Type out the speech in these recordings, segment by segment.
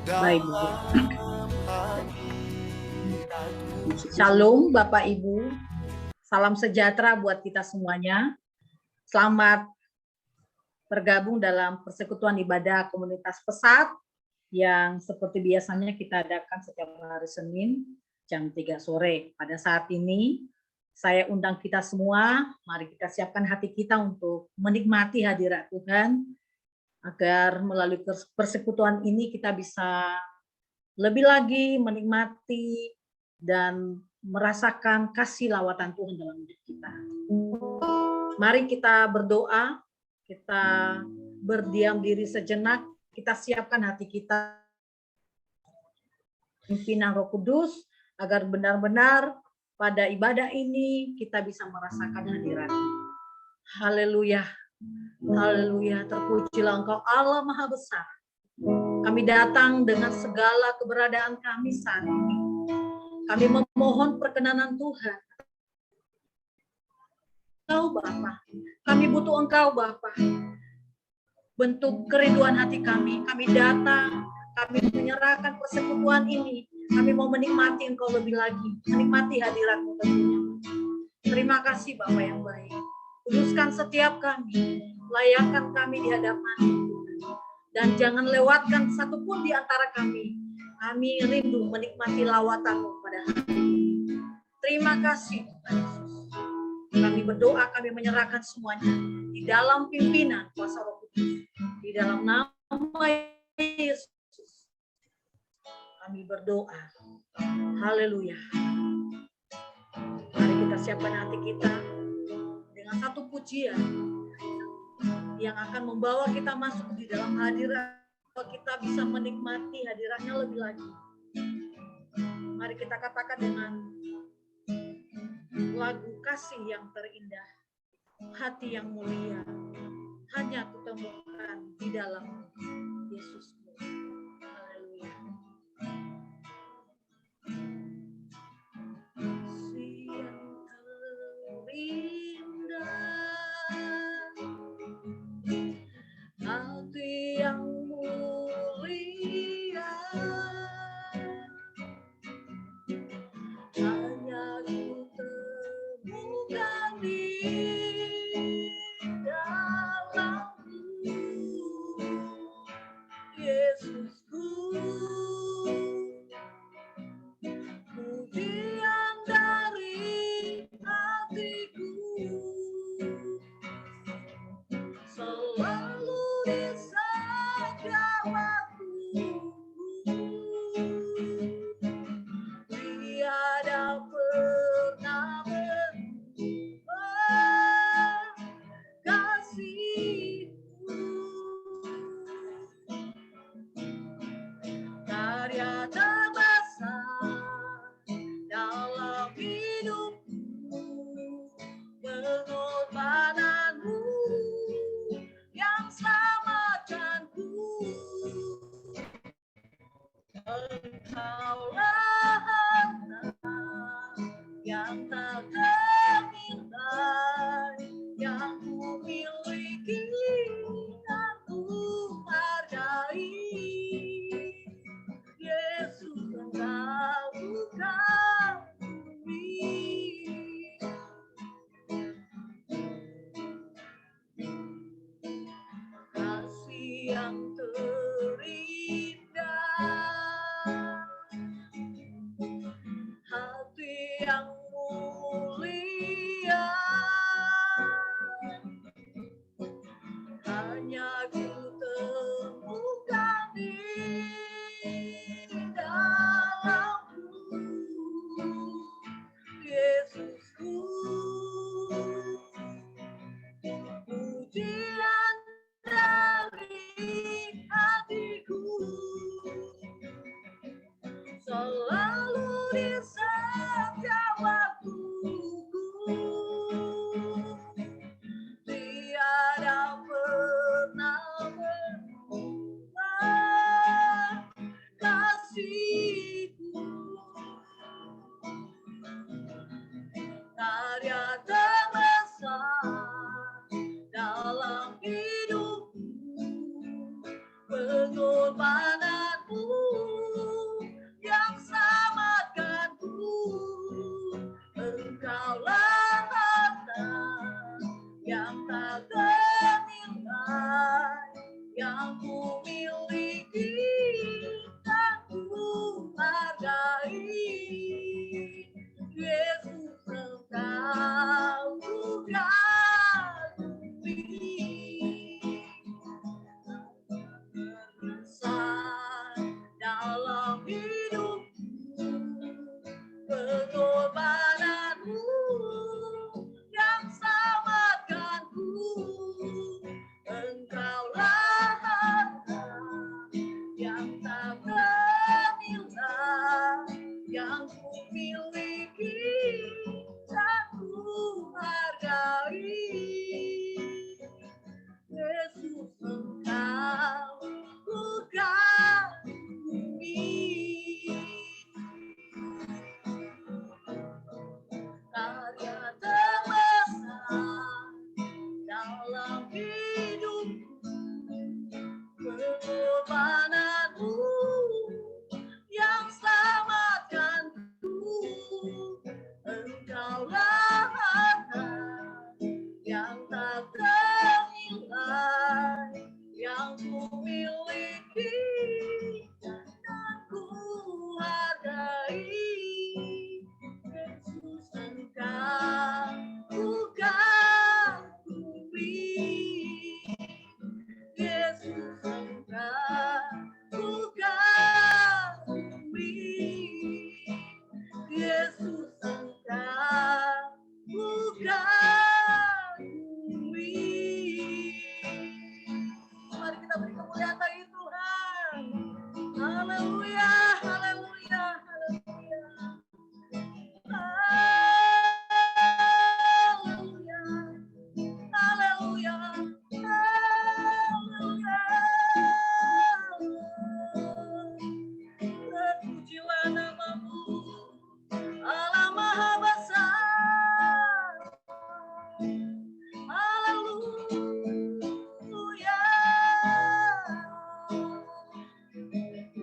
Baik, Bu. Shalom Bapak Ibu, salam sejahtera buat kita semuanya. Selamat bergabung dalam persekutuan ibadah komunitas Pesat yang seperti biasanya kita adakan setiap hari Senin jam 3 sore. Pada saat ini saya undang kita semua, mari kita siapkan hati kita untuk menikmati hadirat Tuhan, agar melalui persekutuan ini kita bisa lebih lagi menikmati dan merasakan kasih lawatan Tuhan dalam hidup kita. Mari kita berdoa, kita berdiam diri sejenak, kita siapkan hati kita, pimpinan Roh Kudus, agar benar-benar pada ibadah ini kita bisa merasakan hadirat-Nya. Haleluya, haleluya, terpujilah Engkau Allah Maha Besar. Kami datang dengan segala keberadaan kami saat ini. Kami memohon perkenanan Tuhan. Engkau Bapa, kami butuh Engkau Bapa. Bentuk kerinduan hati kami datang, kami menyerahkan persekutuan ini. Kami mau menikmati Engkau lebih lagi, menikmati hadirat-Mu tentunya. Terima kasih Bapa yang baik. Kuduskan setiap kami, layakkan kami di hadapan-Mu. Dan jangan lewatkan satupun di antara kami. Kami rindu menikmati lawatan-Mu pada hari ini. Terima kasih Tuhan Yesus. Kami berdoa, kami menyerahkan semuanya di dalam pimpinan kuasa Roh Kudus. Di dalam nama Yesus. Kami berdoa. Haleluya. Mari kita siapkan hati kita dengan satu pujian yang akan membawa kita masuk di dalam hadirat, kita bisa menikmati hadiratnya lebih lagi. Mari kita katakan dengan lagu kasih yang terindah, hati yang mulia, hanya kutemukan di dalam Yesusku. Haleluya. Kasih yang terindah, hati yang mulia, hanya ku temukan di dalam-Mu, Yesusku. Pujian dari hatiku selalu di setiap waktu, tiada pernah berubah kasih-Mu. Karya terbesar dalam hidupku, pengorbananmu yang selamatkanku. Engkaulah harta yang tak ternilai, yang ku miliki dan ku hargai. Yesus, Engkau bukan bumi. Kasih yang terindah, hati yang mulia, hanya ku temukan di dalam-Mu, Yesusku. Pujian dari hatiku selalu di setiap waktuku, tiada pernah berubah kasih-Mu. Karya terbesar dalam hidupku, pengorbanan yang selamatkanku. Engkaulah harta yang tak ternilai, yang ku miliki dan ku hargai. Yesus, Engkau ku kagumi. Berkesan dalam hidupku, pengorbananmu yang selamatkanku. Engkaulah harta yang tak ternilai, yang ku miliki dan ku hargai. Yesus, Engkau ku kagumi. Karya terbesar dalam hidupku, pengorbananmu yang selamatkanku. Engkaulah harta yang tak ternilai, yang ku miliki dan ku hargai. Yesus, Engkau ku kagumi. Yesus, Engkau ku kagumi. Yesus, Engkau ku kagumi. Mari kita beri kemuliaan bagi Tuhan. Haleluya, haleluya, haleluya. Haleluya, haleluya, haleluya. Terpujilah namamu, Allah Maha Besar. Haleluya.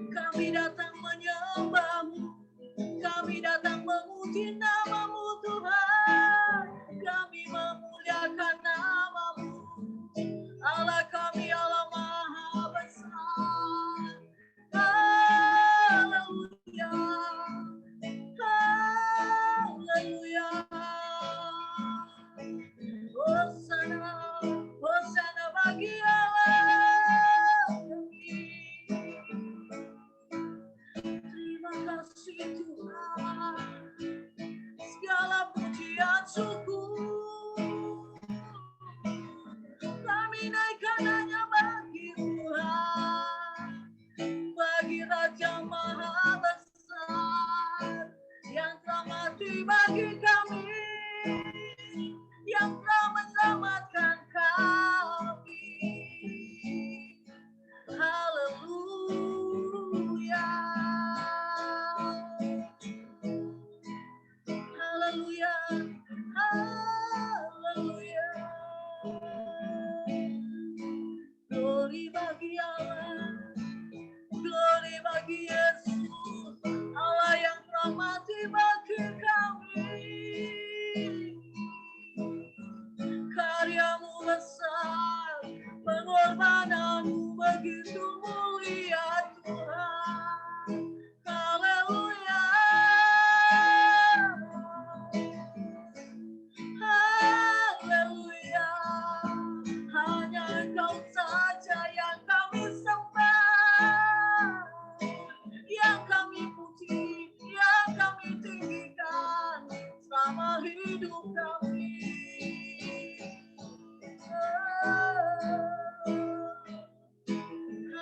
Kami datang menyembahmu, kami datang memuji namamu Tuhan, kami memuliakan namamu. Allah kami, Allah Maha Besar. Haleluya, haleluya. Hosana, Hosana bagi Allah kami. Terima kasih Tuhan, segala pujian syukur kami naikkan hanya bagi Tuhan, bagi Raja Maha Besar yang telah mati bagi kami, yang telah menyelamatkan kami. Haleluya, haleluya, haleluya. Glory bagi Allah, glory bagi Yesus, Allah yang telah mati bagi kami. Karyamu besar, pengorbananmu begitu mulia Tuhan. Haleluya, haleluya. Hanya Engkau saja yang kami sembah, yang kami puji, yang kami tinggikan selama hidup kami.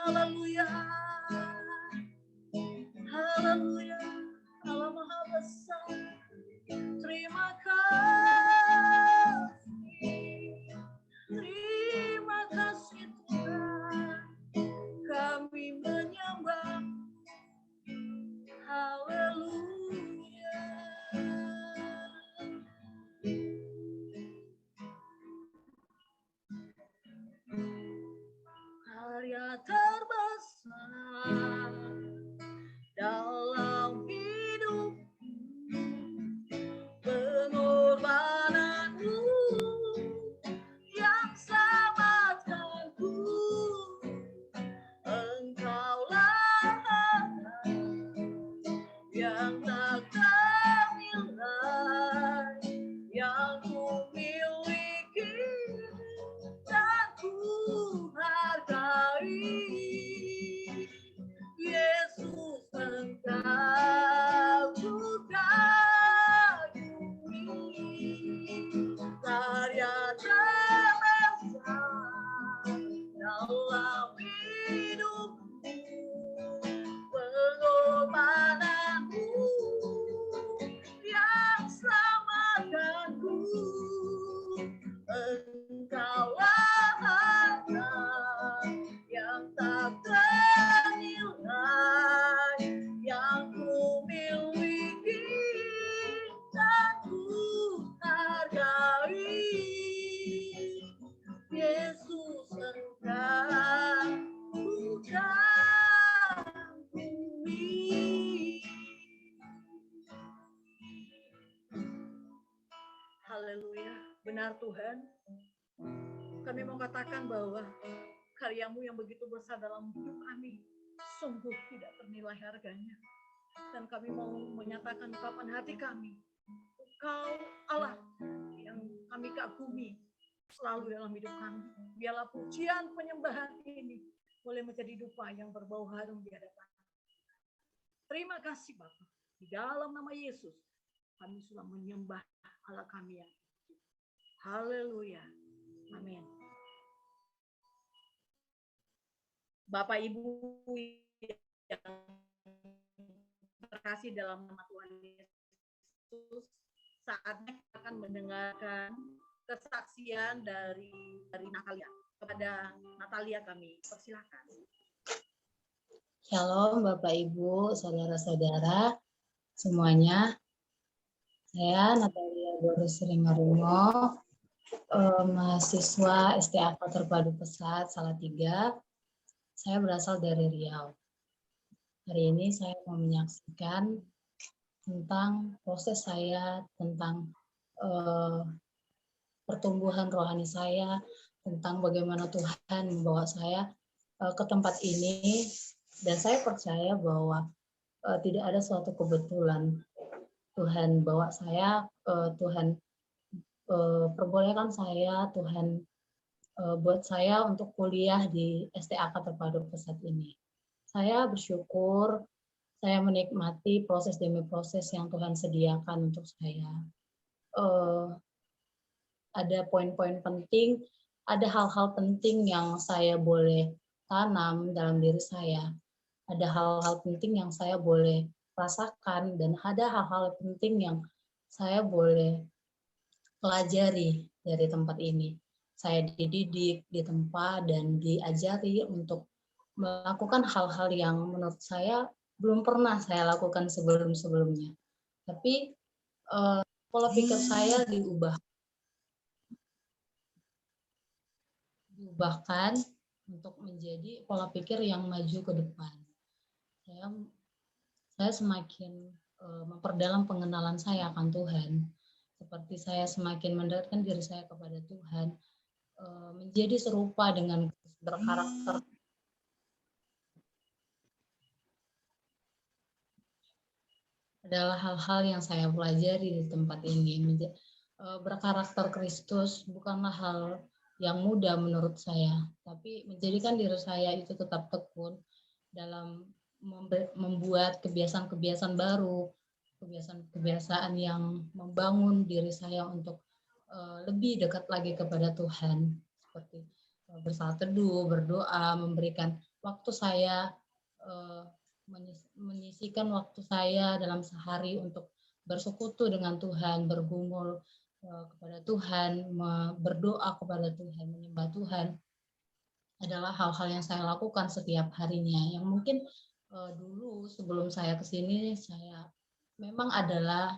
Haleluya, haleluya. Allah Maha Besar, terima kasih, terima kasih Tuhan, kami menyembah. Haleluya. Karya terbesar Tuhan, kami mau katakan bahwa karya-Mu yang begitu besar dalam hidup kami sungguh tidak ternilai harganya. Dan kami mau menyatakan ungkapan hati kami, Engkau Allah yang kami kagumi selalu dalam hidup kami. Biarlah pujian penyembahan ini boleh menjadi dupa yang berbau harum di hadapan. Terima kasih Bapa. Di dalam nama Yesus kami sudah menyembah Allah kami yang haleluya. Amin. Bapak Ibu yang terkasih dalam nama Tuhan Yesus, saatnya kita akan mendengarkan kesaksian dari Natalia. Kepada Natalia kami persilakan. Shalom Bapak Ibu, saudara-saudara semuanya. Saya Natalia Boris Rimarumo, mahasiswa STAK Terpadu Pesat Salatiga. Saya berasal dari Riau. Hari ini saya mau menyaksikan tentang proses saya, tentang pertumbuhan rohani saya, tentang bagaimana Tuhan membawa saya ke tempat ini. Dan saya percaya bahwa tidak ada suatu kebetulan Tuhan bawa saya, Tuhan perbolehkan saya, Tuhan buat saya untuk kuliah di STAK Terpadu Pesat ini. Saya bersyukur, saya menikmati proses demi proses yang Tuhan sediakan untuk saya. Ada poin-poin penting, ada hal-hal penting yang saya boleh tanam dalam diri saya. Ada hal-hal penting yang saya boleh rasakan, dan ada hal-hal penting yang saya boleh pelajari dari tempat ini. Saya dididik, ditempa, dan diajari untuk melakukan hal-hal yang menurut saya belum pernah saya lakukan sebelum-sebelumnya. Tapi pola pikir saya diubahkan untuk menjadi pola pikir yang maju ke depan. Saya semakin memperdalam pengenalan saya akan Tuhan. Seperti saya semakin mendekatkan diri saya kepada Tuhan, menjadi serupa dengan berkarakter. Adalah hal-hal yang saya pelajari di tempat ini. Berkarakter Kristus bukanlah hal yang mudah menurut saya, tapi menjadikan diri saya itu tetap tekun dalam membuat kebiasaan-kebiasaan baru, kebiasaan-kebiasaan yang membangun diri saya untuk lebih dekat lagi kepada Tuhan, seperti bersalat teduh, berdoa, memberikan waktu saya, menyisihkan waktu saya dalam sehari untuk bersekutu dengan Tuhan, bergumul kepada Tuhan, berdoa kepada Tuhan, menyembah Tuhan, adalah hal-hal yang saya lakukan setiap harinya. Yang mungkin dulu sebelum saya ke sini, saya memang adalah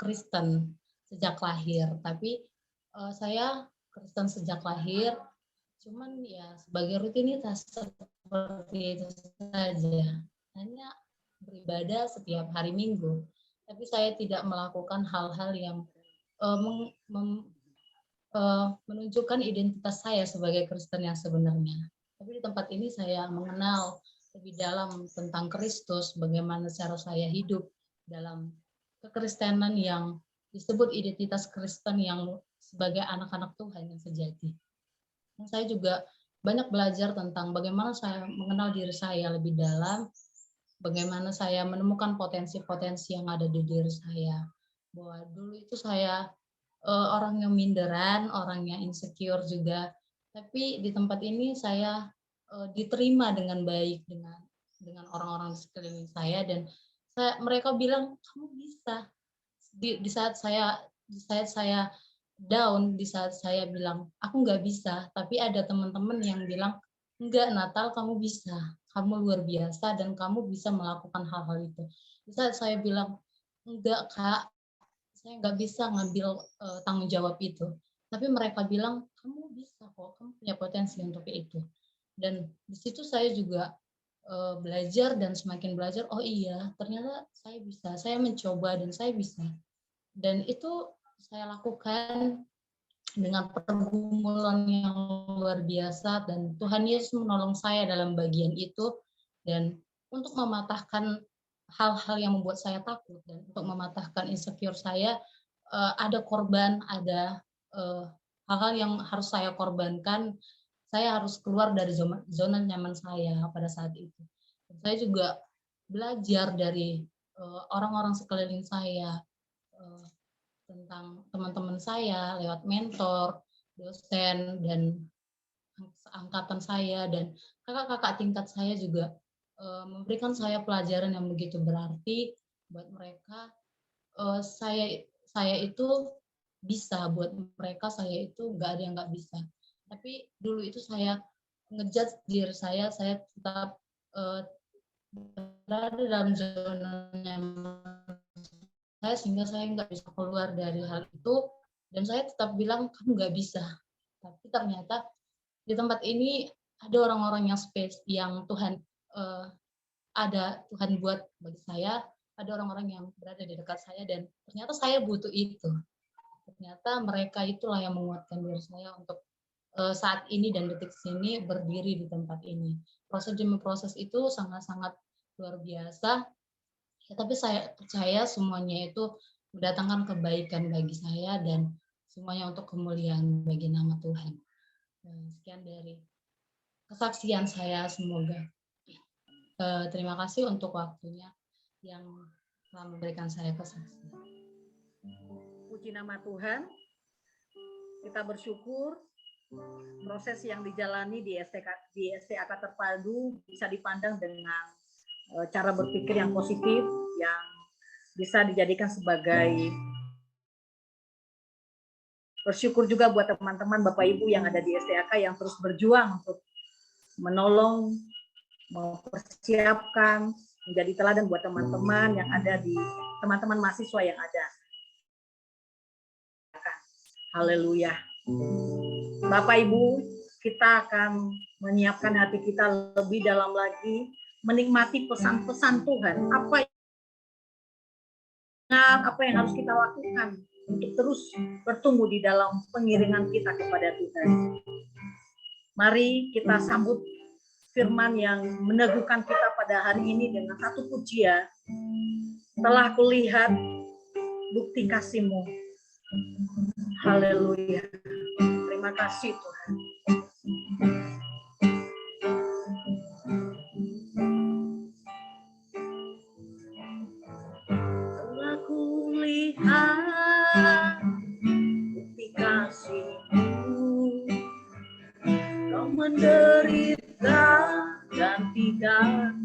Kristen sejak lahir, tapi saya Kristen sejak lahir, cuman ya sebagai rutinitas seperti itu saja, hanya beribadah setiap hari Minggu, tapi saya tidak melakukan hal-hal yang menunjukkan identitas saya sebagai Kristen yang sebenarnya. Tapi di tempat ini saya mengenal lebih dalam tentang Kristus, bagaimana cara saya hidup dalam kekristenan yang disebut identitas Kristen yang sebagai anak-anak Tuhan yang sejati. Dan saya juga banyak belajar tentang bagaimana saya mengenal diri saya lebih dalam, bagaimana saya menemukan potensi-potensi yang ada di diri saya. Bahwa dulu itu saya orang yang minderan, orang yang insecure juga, tapi di tempat ini saya diterima dengan baik dengan orang-orang di sekeliling saya, dan mereka bilang kamu bisa. Di saat saya down, di saat saya bilang aku nggak bisa, tapi ada teman-teman yang bilang enggak, Natal, kamu bisa, kamu luar biasa dan kamu bisa melakukan hal-hal itu. Di saat saya bilang enggak Kak, saya nggak bisa ngambil tanggung jawab itu, tapi mereka bilang kamu bisa kok, kamu punya potensi untuk itu. Dan di situ saya juga belajar, dan semakin belajar, oh iya ternyata saya bisa, saya mencoba dan saya bisa. Dan itu saya lakukan dengan pergumulan yang luar biasa, dan Tuhan Yesus menolong saya dalam bagian itu, dan untuk mematahkan hal-hal yang membuat saya takut dan untuk mematahkan insecure saya, ada korban, ada hal-hal yang harus saya korbankan. Saya harus keluar dari zona nyaman saya pada saat itu. Dan saya juga belajar dari orang-orang sekeliling saya, eh, tentang teman-teman saya lewat mentor, dosen, dan angkatan saya, dan kakak-kakak tingkat saya juga memberikan saya pelajaran yang begitu berarti buat mereka. Saya itu bisa, buat mereka saya itu nggak ada yang nggak bisa. Tapi dulu itu saya ngejudge diri saya tetap berada dalam zona nyaman saya, sehingga saya nggak bisa keluar dari hal itu, dan saya tetap bilang kamu nggak bisa. Tapi ternyata di tempat ini ada orang-orang yang Tuhan ada Tuhan buat bagi saya, ada orang-orang yang berada di dekat saya, dan ternyata saya butuh itu. Ternyata mereka itulah yang menguatkan diri saya untuk saat ini dan detik sini berdiri di tempat ini. Proses demi proses itu sangat-sangat luar biasa. Ya, tapi saya percaya semuanya itu mendatangkan kebaikan bagi saya, dan semuanya untuk kemuliaan bagi nama Tuhan. Sekian dari kesaksian saya, semoga. Terima kasih untuk waktunya yang telah memberikan saya kesaksian. Puji nama Tuhan. Kita bersyukur proses yang dijalani di STAK Terpadu bisa dipandang dengan cara berpikir yang positif, yang bisa dijadikan sebagai bersyukur juga buat teman-teman Bapak Ibu yang ada di STAK yang terus berjuang untuk menolong, mempersiapkan, menjadi teladan buat teman-teman yang ada di teman-teman mahasiswa yang ada. Haleluya. Bapak Ibu, kita akan menyiapkan hati kita lebih dalam lagi, menikmati pesan-pesan Tuhan, apa yang harus kita lakukan untuk terus bertumbuh di dalam pengiringan kita kepada Tuhan. Mari kita sambut firman yang meneguhkan kita pada hari ini dengan satu pujian. Telah kulihat bukti kasih-Mu. Haleluya. Terima kasih Tuhan. Telah kulihat bukti kasih-Mu. Kau menderita dan tidak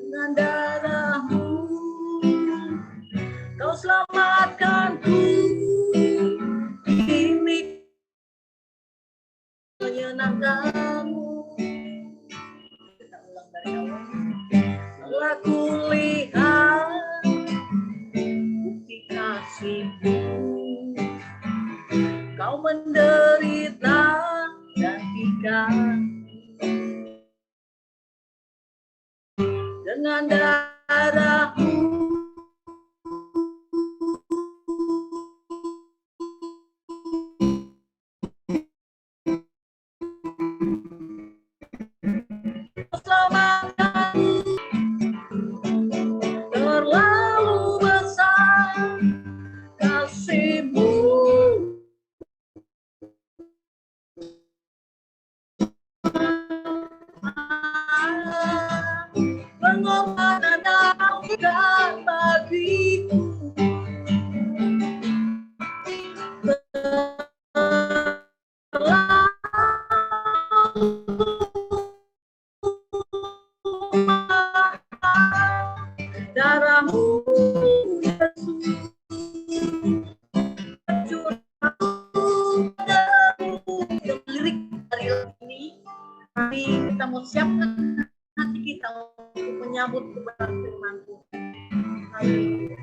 dengan darah-Mu Kau selamatkanku, ini menyenangkan-Mu. Kita ulang dari awal. Telah kulihat bukti kasih-Mu. Kau menderita dan tidak dengan darah-Mu terlalu besar kasih-Mu. Pengorbanan bukan bagiku. Darah-Mu Yesus lirik dari ini, mari kita mau siapkan hati kita untuk menyambut kebenaran firman Tuhan. Haleluya.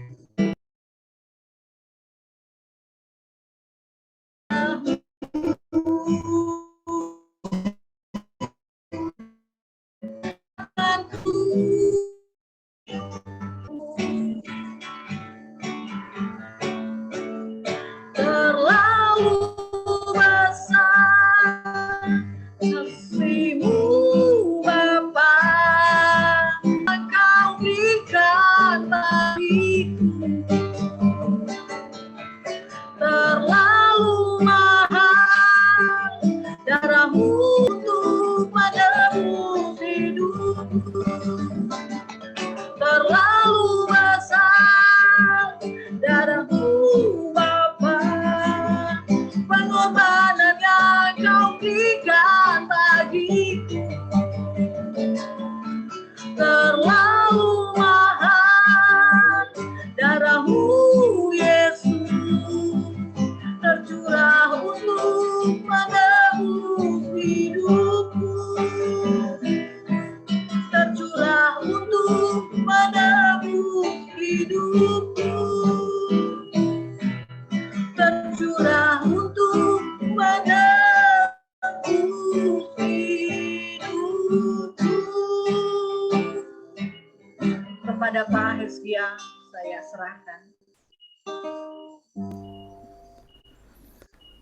bersedia, saya serahkan.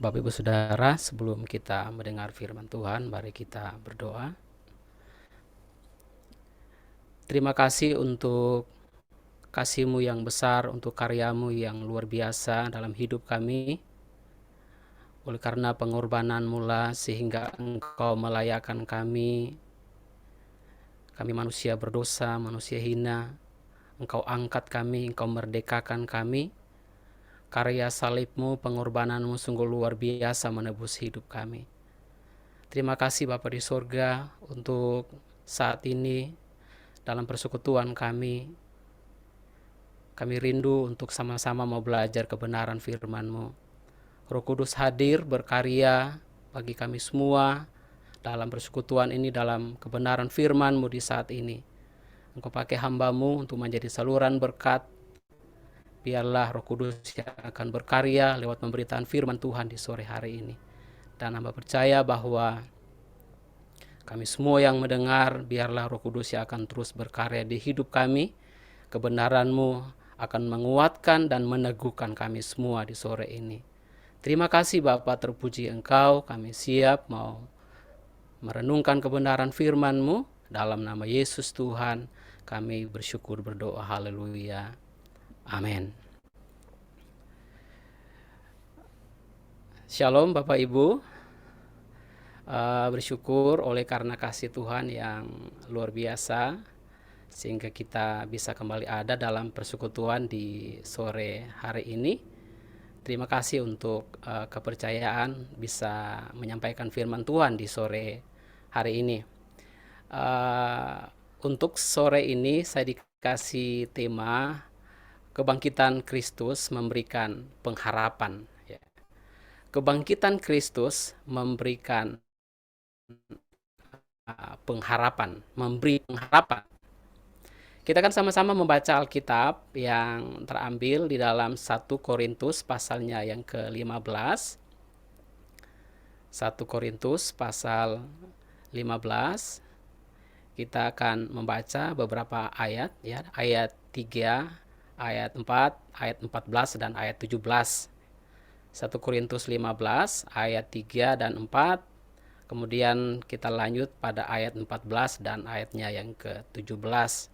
Bapak Ibu Saudara, sebelum kita mendengar firman Tuhan, mari kita berdoa. Terima kasih untuk kasih-Mu yang besar, untuk karya-Mu yang luar biasa dalam hidup kami. Oleh karena pengorbanan-Mu lah sehingga Engkau melayakkan kami manusia berdosa, manusia hina. Engkau angkat kami, Engkau merdekakan kami. Karya salib-Mu, pengorbanan-Mu sungguh luar biasa menebus hidup kami. Terima kasih Bapa di sorga untuk saat ini dalam persekutuan kami. Kami rindu untuk sama-sama mau belajar kebenaran firman-Mu. Roh Kudus hadir berkarya bagi kami semua dalam persekutuan ini, dalam kebenaran firman-Mu di saat ini. Engkau pakai hamba-Mu untuk menjadi saluran berkat. Biarlah Roh Kudus yang akan berkarya lewat pemberitaan firman Tuhan di sore hari ini. Dan hamba percaya bahwa kami semua yang mendengar, biarlah Roh Kudus yang akan terus berkarya di hidup kami. Kebenaran-Mu akan menguatkan dan meneguhkan kami semua di sore ini. Terima kasih Bapa, terpuji Engkau. Kami siap mau merenungkan kebenaran firman-Mu. Dalam nama Yesus Tuhan, kami bersyukur berdoa. Haleluya. Amin. Shalom Bapak Ibu. Bersyukur oleh karena kasih Tuhan yang luar biasa sehingga kita bisa kembali ada dalam persekutuan di sore hari ini. Terima kasih untuk kepercayaan bisa menyampaikan firman Tuhan di sore hari ini. Untuk sore ini saya dikasih tema kebangkitan Kristus memberikan pengharapan. Kebangkitan Kristus memberikan pengharapan, memberi pengharapan. Kita akan sama-sama membaca Alkitab yang terambil di dalam 1 Korintus pasalnya yang ke-15. 1 Korintus pasal 15. Kita akan membaca beberapa ayat, ya, ayat 3, ayat 4, ayat 14 dan ayat 17. 1 Korintus 15 ayat 3 dan 4. Kemudian kita lanjut pada ayat 14 dan ayatnya yang ke-17.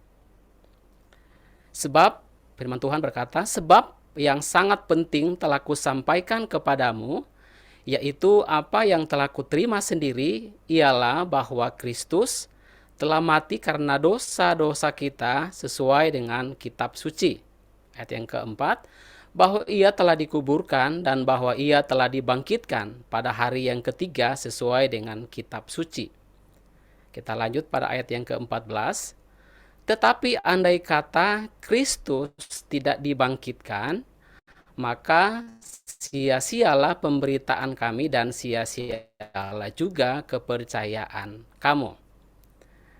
Sebab firman Tuhan berkata, sebab yang sangat penting telah kusampaikan kepadamu, yaitu apa yang telah kuterima sendiri, ialah bahwa Kristus telah mati karena dosa-dosa kita sesuai dengan kitab suci. Ayat yang keempat, bahwa ia telah dikuburkan dan bahwa ia telah dibangkitkan pada hari yang ketiga sesuai dengan kitab suci. Kita lanjut pada ayat yang ke-14. Tetapi andai kata Kristus tidak dibangkitkan, maka sia-sialah pemberitaan kami dan sia-sialah juga kepercayaan kamu.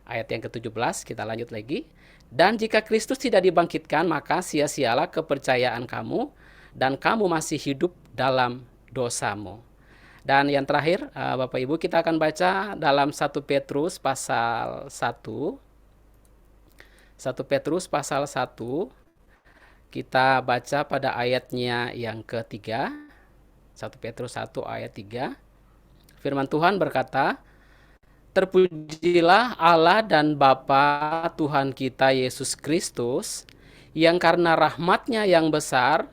Ayat yang ke-17 kita lanjut lagi. Dan jika Kristus tidak dibangkitkan, maka sia-sialah kepercayaan kamu dan kamu masih hidup dalam dosamu. Dan yang terakhir, Bapak Ibu, kita akan baca dalam 1 Petrus pasal 1. 1 Petrus pasal 1. Kita baca pada ayatnya yang ketiga. 1 Petrus 1 ayat 3. Firman Tuhan berkata, terpujilah Allah dan Bapa Tuhan kita Yesus Kristus, yang karena rahmat-Nya yang besar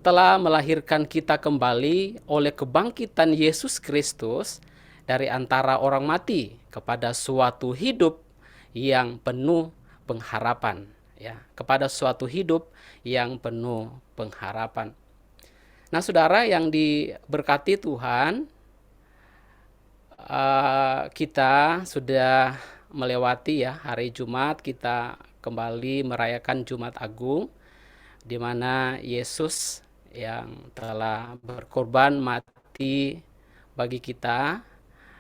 telah melahirkan kita kembali oleh kebangkitan Yesus Kristus dari antara orang mati kepada suatu hidup yang penuh pengharapan. Ya, kepada suatu hidup yang penuh pengharapan. Nah, saudara yang diberkati Tuhan, kita sudah melewati ya hari Jumat, kita kembali merayakan Jumat Agung, di mana Yesus yang telah berkorban mati bagi kita.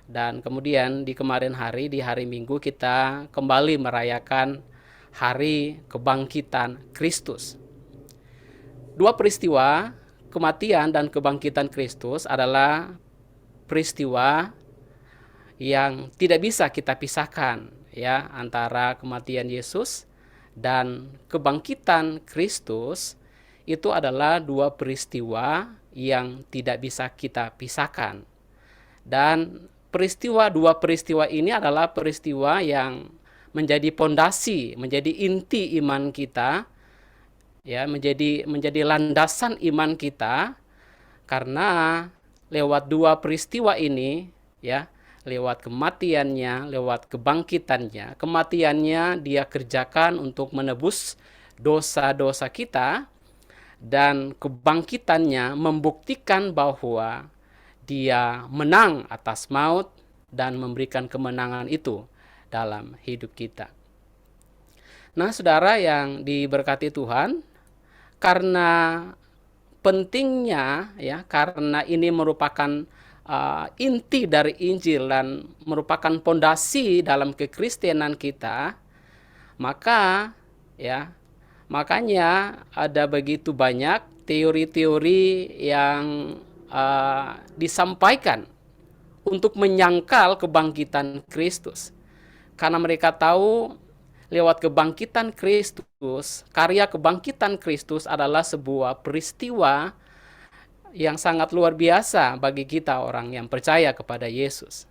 Dan kemudian di kemarin hari, di hari Minggu, kita kembali merayakan hari kebangkitan Kristus. Dua peristiwa kematian dan kebangkitan Kristus adalah peristiwa yang tidak bisa kita pisahkan, ya, antara kematian Yesus dan kebangkitan Kristus itu adalah dua peristiwa yang tidak bisa kita pisahkan. Dan dua peristiwa ini adalah peristiwa yang menjadi pondasi, menjadi inti iman kita, ya, menjadi landasan iman kita, karena lewat dua peristiwa ini, ya, lewat kematiannya, lewat kebangkitannya. Kematiannya dia kerjakan untuk menebus dosa-dosa kita, dan kebangkitannya membuktikan bahwa dia menang atas maut dan memberikan kemenangan itu dalam hidup kita. Nah, saudara yang diberkati Tuhan, karena pentingnya, ya, karena ini merupakan inti dari Injil dan merupakan pondasi dalam kekristenan kita, maka, ya, makanya ada begitu banyak teori-teori yang disampaikan untuk menyangkal kebangkitan Kristus, karena mereka tahu lewat kebangkitan Kristus, karya kebangkitan Kristus adalah sebuah peristiwa yang sangat luar biasa bagi kita orang yang percaya kepada Yesus.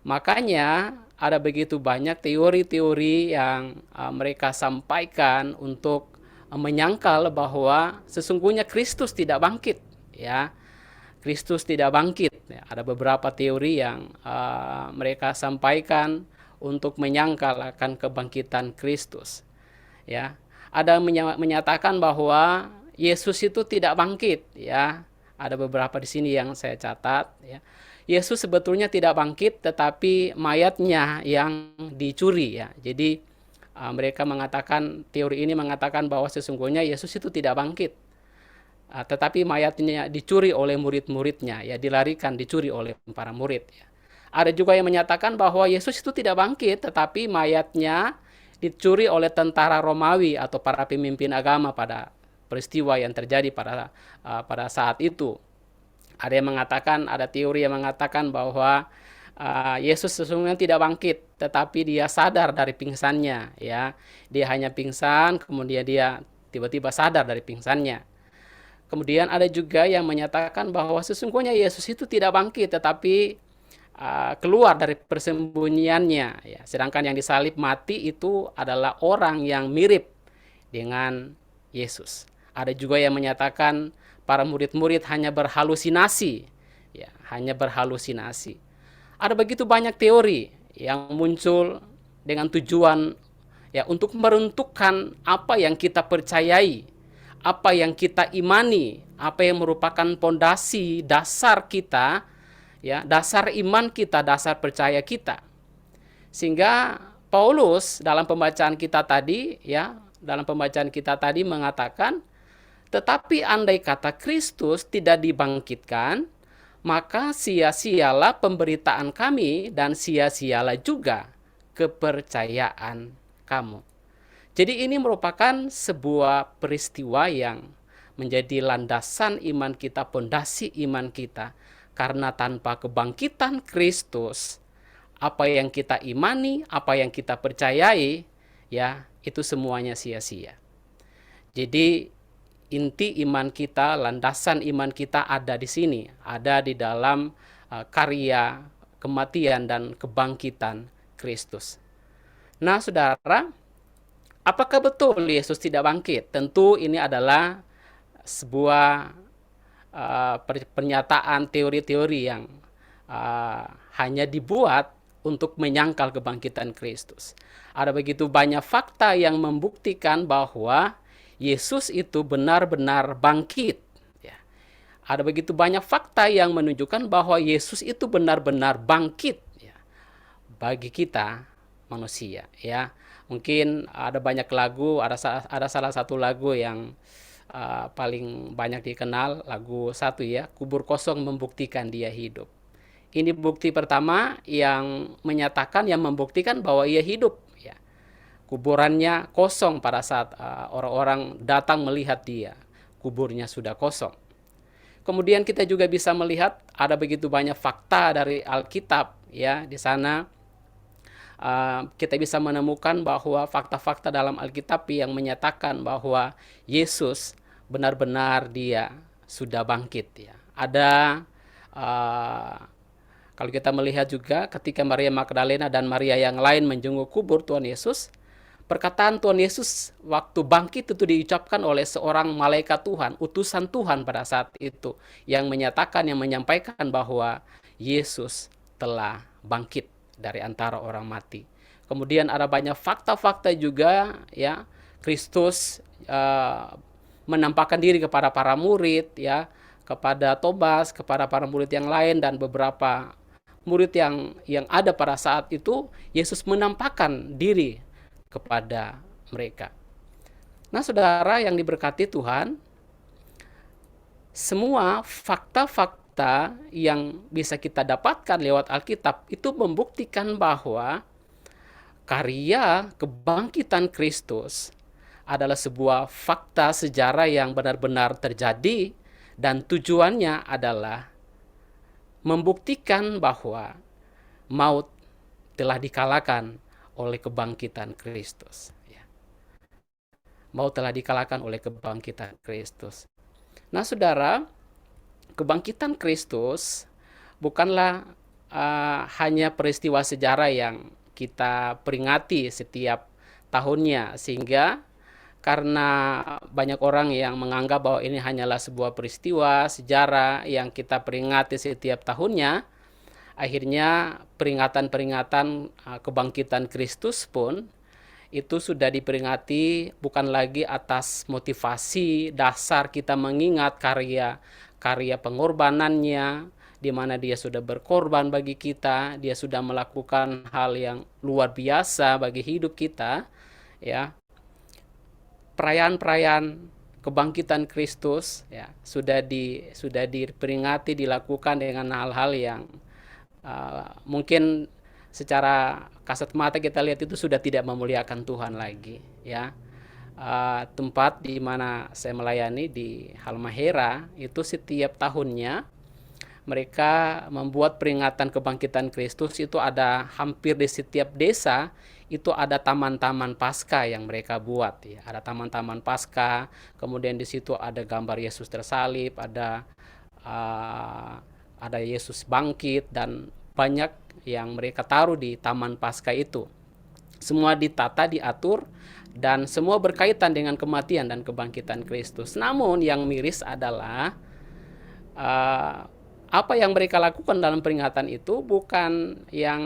Makanya ada begitu banyak teori-teori yang mereka sampaikan untuk menyangkal bahwa sesungguhnya Kristus tidak bangkit, ya. Kristus tidak bangkit. Ya, ada beberapa teori yang mereka sampaikan untuk menyangkal akan kebangkitan Kristus. Ya, ada menyatakan bahwa Yesus itu tidak bangkit. Ya, ada beberapa di sini yang saya catat. Ya, Yesus sebetulnya tidak bangkit, tetapi mayatnya yang dicuri. Ya, jadi mereka mengatakan, teori ini mengatakan bahwa sesungguhnya Yesus itu tidak bangkit. Tetapi mayatnya dicuri oleh murid-muridnya, ya, dilarikan, dicuri oleh para murid, ya. Ada juga yang menyatakan bahwa Yesus itu tidak bangkit, tetapi mayatnya dicuri oleh tentara Romawi atau para pemimpin agama pada peristiwa yang terjadi pada saat itu. Ada yang mengatakan, ada teori yang mengatakan bahwa Yesus sesungguhnya tidak bangkit, tetapi dia sadar dari pingsannya, ya. Dia hanya pingsan, kemudian dia tiba-tiba sadar dari pingsannya. Kemudian ada juga yang menyatakan bahwa sesungguhnya Yesus itu tidak bangkit, tetapi keluar dari persembunyiannya. Ya. Sedangkan yang disalib mati itu adalah orang yang mirip dengan Yesus. Ada juga yang menyatakan para murid-murid hanya berhalusinasi. Ya, hanya berhalusinasi. Ada begitu banyak teori yang muncul dengan tujuan, ya, untuk meruntuhkan apa yang kita percayai, apa yang kita imani, apa yang merupakan pondasi dasar kita, ya, dasar iman kita, dasar percaya kita. Sehingga Paulus dalam pembacaan kita tadi, ya, dalam pembacaan kita tadi mengatakan, tetapi andai kata Kristus tidak dibangkitkan, maka sia-sialah pemberitaan kami dan sia-sialah juga kepercayaan kamu. Jadi ini merupakan sebuah peristiwa yang menjadi landasan iman kita, pondasi iman kita. Karena tanpa kebangkitan Kristus, apa yang kita imani, apa yang kita percayai, ya, itu semuanya sia-sia. Jadi inti iman kita, landasan iman kita ada di sini, ada di dalam karya kematian dan kebangkitan Kristus. Nah, saudara, apakah betul Yesus tidak bangkit? Tentu ini adalah sebuah pernyataan teori-teori yang hanya dibuat untuk menyangkal kebangkitan Kristus. Ada begitu banyak fakta yang membuktikan bahwa Yesus itu benar-benar bangkit. Ya. Ada begitu banyak fakta yang menunjukkan bahwa Yesus itu benar-benar bangkit, ya, bagi kita manusia. Ya. Mungkin ada banyak lagu, ada salah satu lagu yang paling banyak dikenal, lagu satu, ya, kubur kosong membuktikan dia hidup. Ini bukti pertama yang menyatakan, yang membuktikan bahwa ia hidup. Ya. Kuburannya kosong pada saat orang-orang datang melihat dia. Kuburnya sudah kosong. Kemudian kita juga bisa melihat ada begitu banyak fakta dari Alkitab, ya, di sana kita bisa menemukan bahwa fakta-fakta dalam Alkitab yang menyatakan bahwa Yesus benar-benar dia sudah bangkit ya. Ada kalau kita melihat juga ketika Maria Magdalena dan Maria yang lain menjenguk kubur Tuhan Yesus, perkataan Tuhan Yesus waktu bangkit itu diucapkan oleh seorang malaikat Tuhan, utusan Tuhan pada saat itu, yang menyatakan, yang menyampaikan bahwa Yesus telah bangkit dari antara orang mati. Kemudian ada banyak fakta-fakta juga ya, Kristus menampakkan diri kepada para murid ya, kepada Thomas, kepada para murid yang lain dan beberapa murid yang ada pada saat itu. Yesus menampakkan diri kepada mereka. Nah, saudara yang diberkati Tuhan, semua fakta-fakta yang bisa kita dapatkan lewat Alkitab itu membuktikan bahwa karya kebangkitan Kristus adalah sebuah fakta sejarah yang benar-benar terjadi, dan tujuannya adalah membuktikan bahwa maut telah dikalahkan oleh kebangkitan Kristus. Maut telah dikalahkan oleh kebangkitan Kristus. Nah, saudara, kebangkitan Kristus bukanlah hanya peristiwa sejarah yang kita peringati setiap tahunnya, sehingga karena banyak orang yang menganggap bahwa ini hanyalah sebuah peristiwa sejarah yang kita peringati setiap tahunnya, akhirnya peringatan-peringatan kebangkitan Kristus pun itu sudah diperingati bukan lagi atas motivasi dasar kita mengingat karya pengorbanannya, di mana dia sudah berkorban bagi kita, dia sudah melakukan hal yang luar biasa bagi hidup kita, ya. Perayaan-perayaan kebangkitan Kristus ya sudah diperingati, dilakukan dengan hal-hal yang mungkin secara kasat mata kita lihat itu sudah tidak memuliakan Tuhan lagi ya. Tempat di mana saya melayani di Halmahera itu setiap tahunnya mereka membuat peringatan kebangkitan Kristus. Itu ada hampir di setiap desa itu ada taman-taman Paskah yang mereka buat ya. Ada taman-taman Paskah, kemudian di situ ada gambar Yesus tersalib, ada Yesus bangkit, dan banyak yang mereka taruh di taman Paskah itu. Semua ditata, diatur, dan semua berkaitan dengan kematian dan kebangkitan Kristus. Namun yang miris adalah apa yang mereka lakukan dalam peringatan itu bukan yang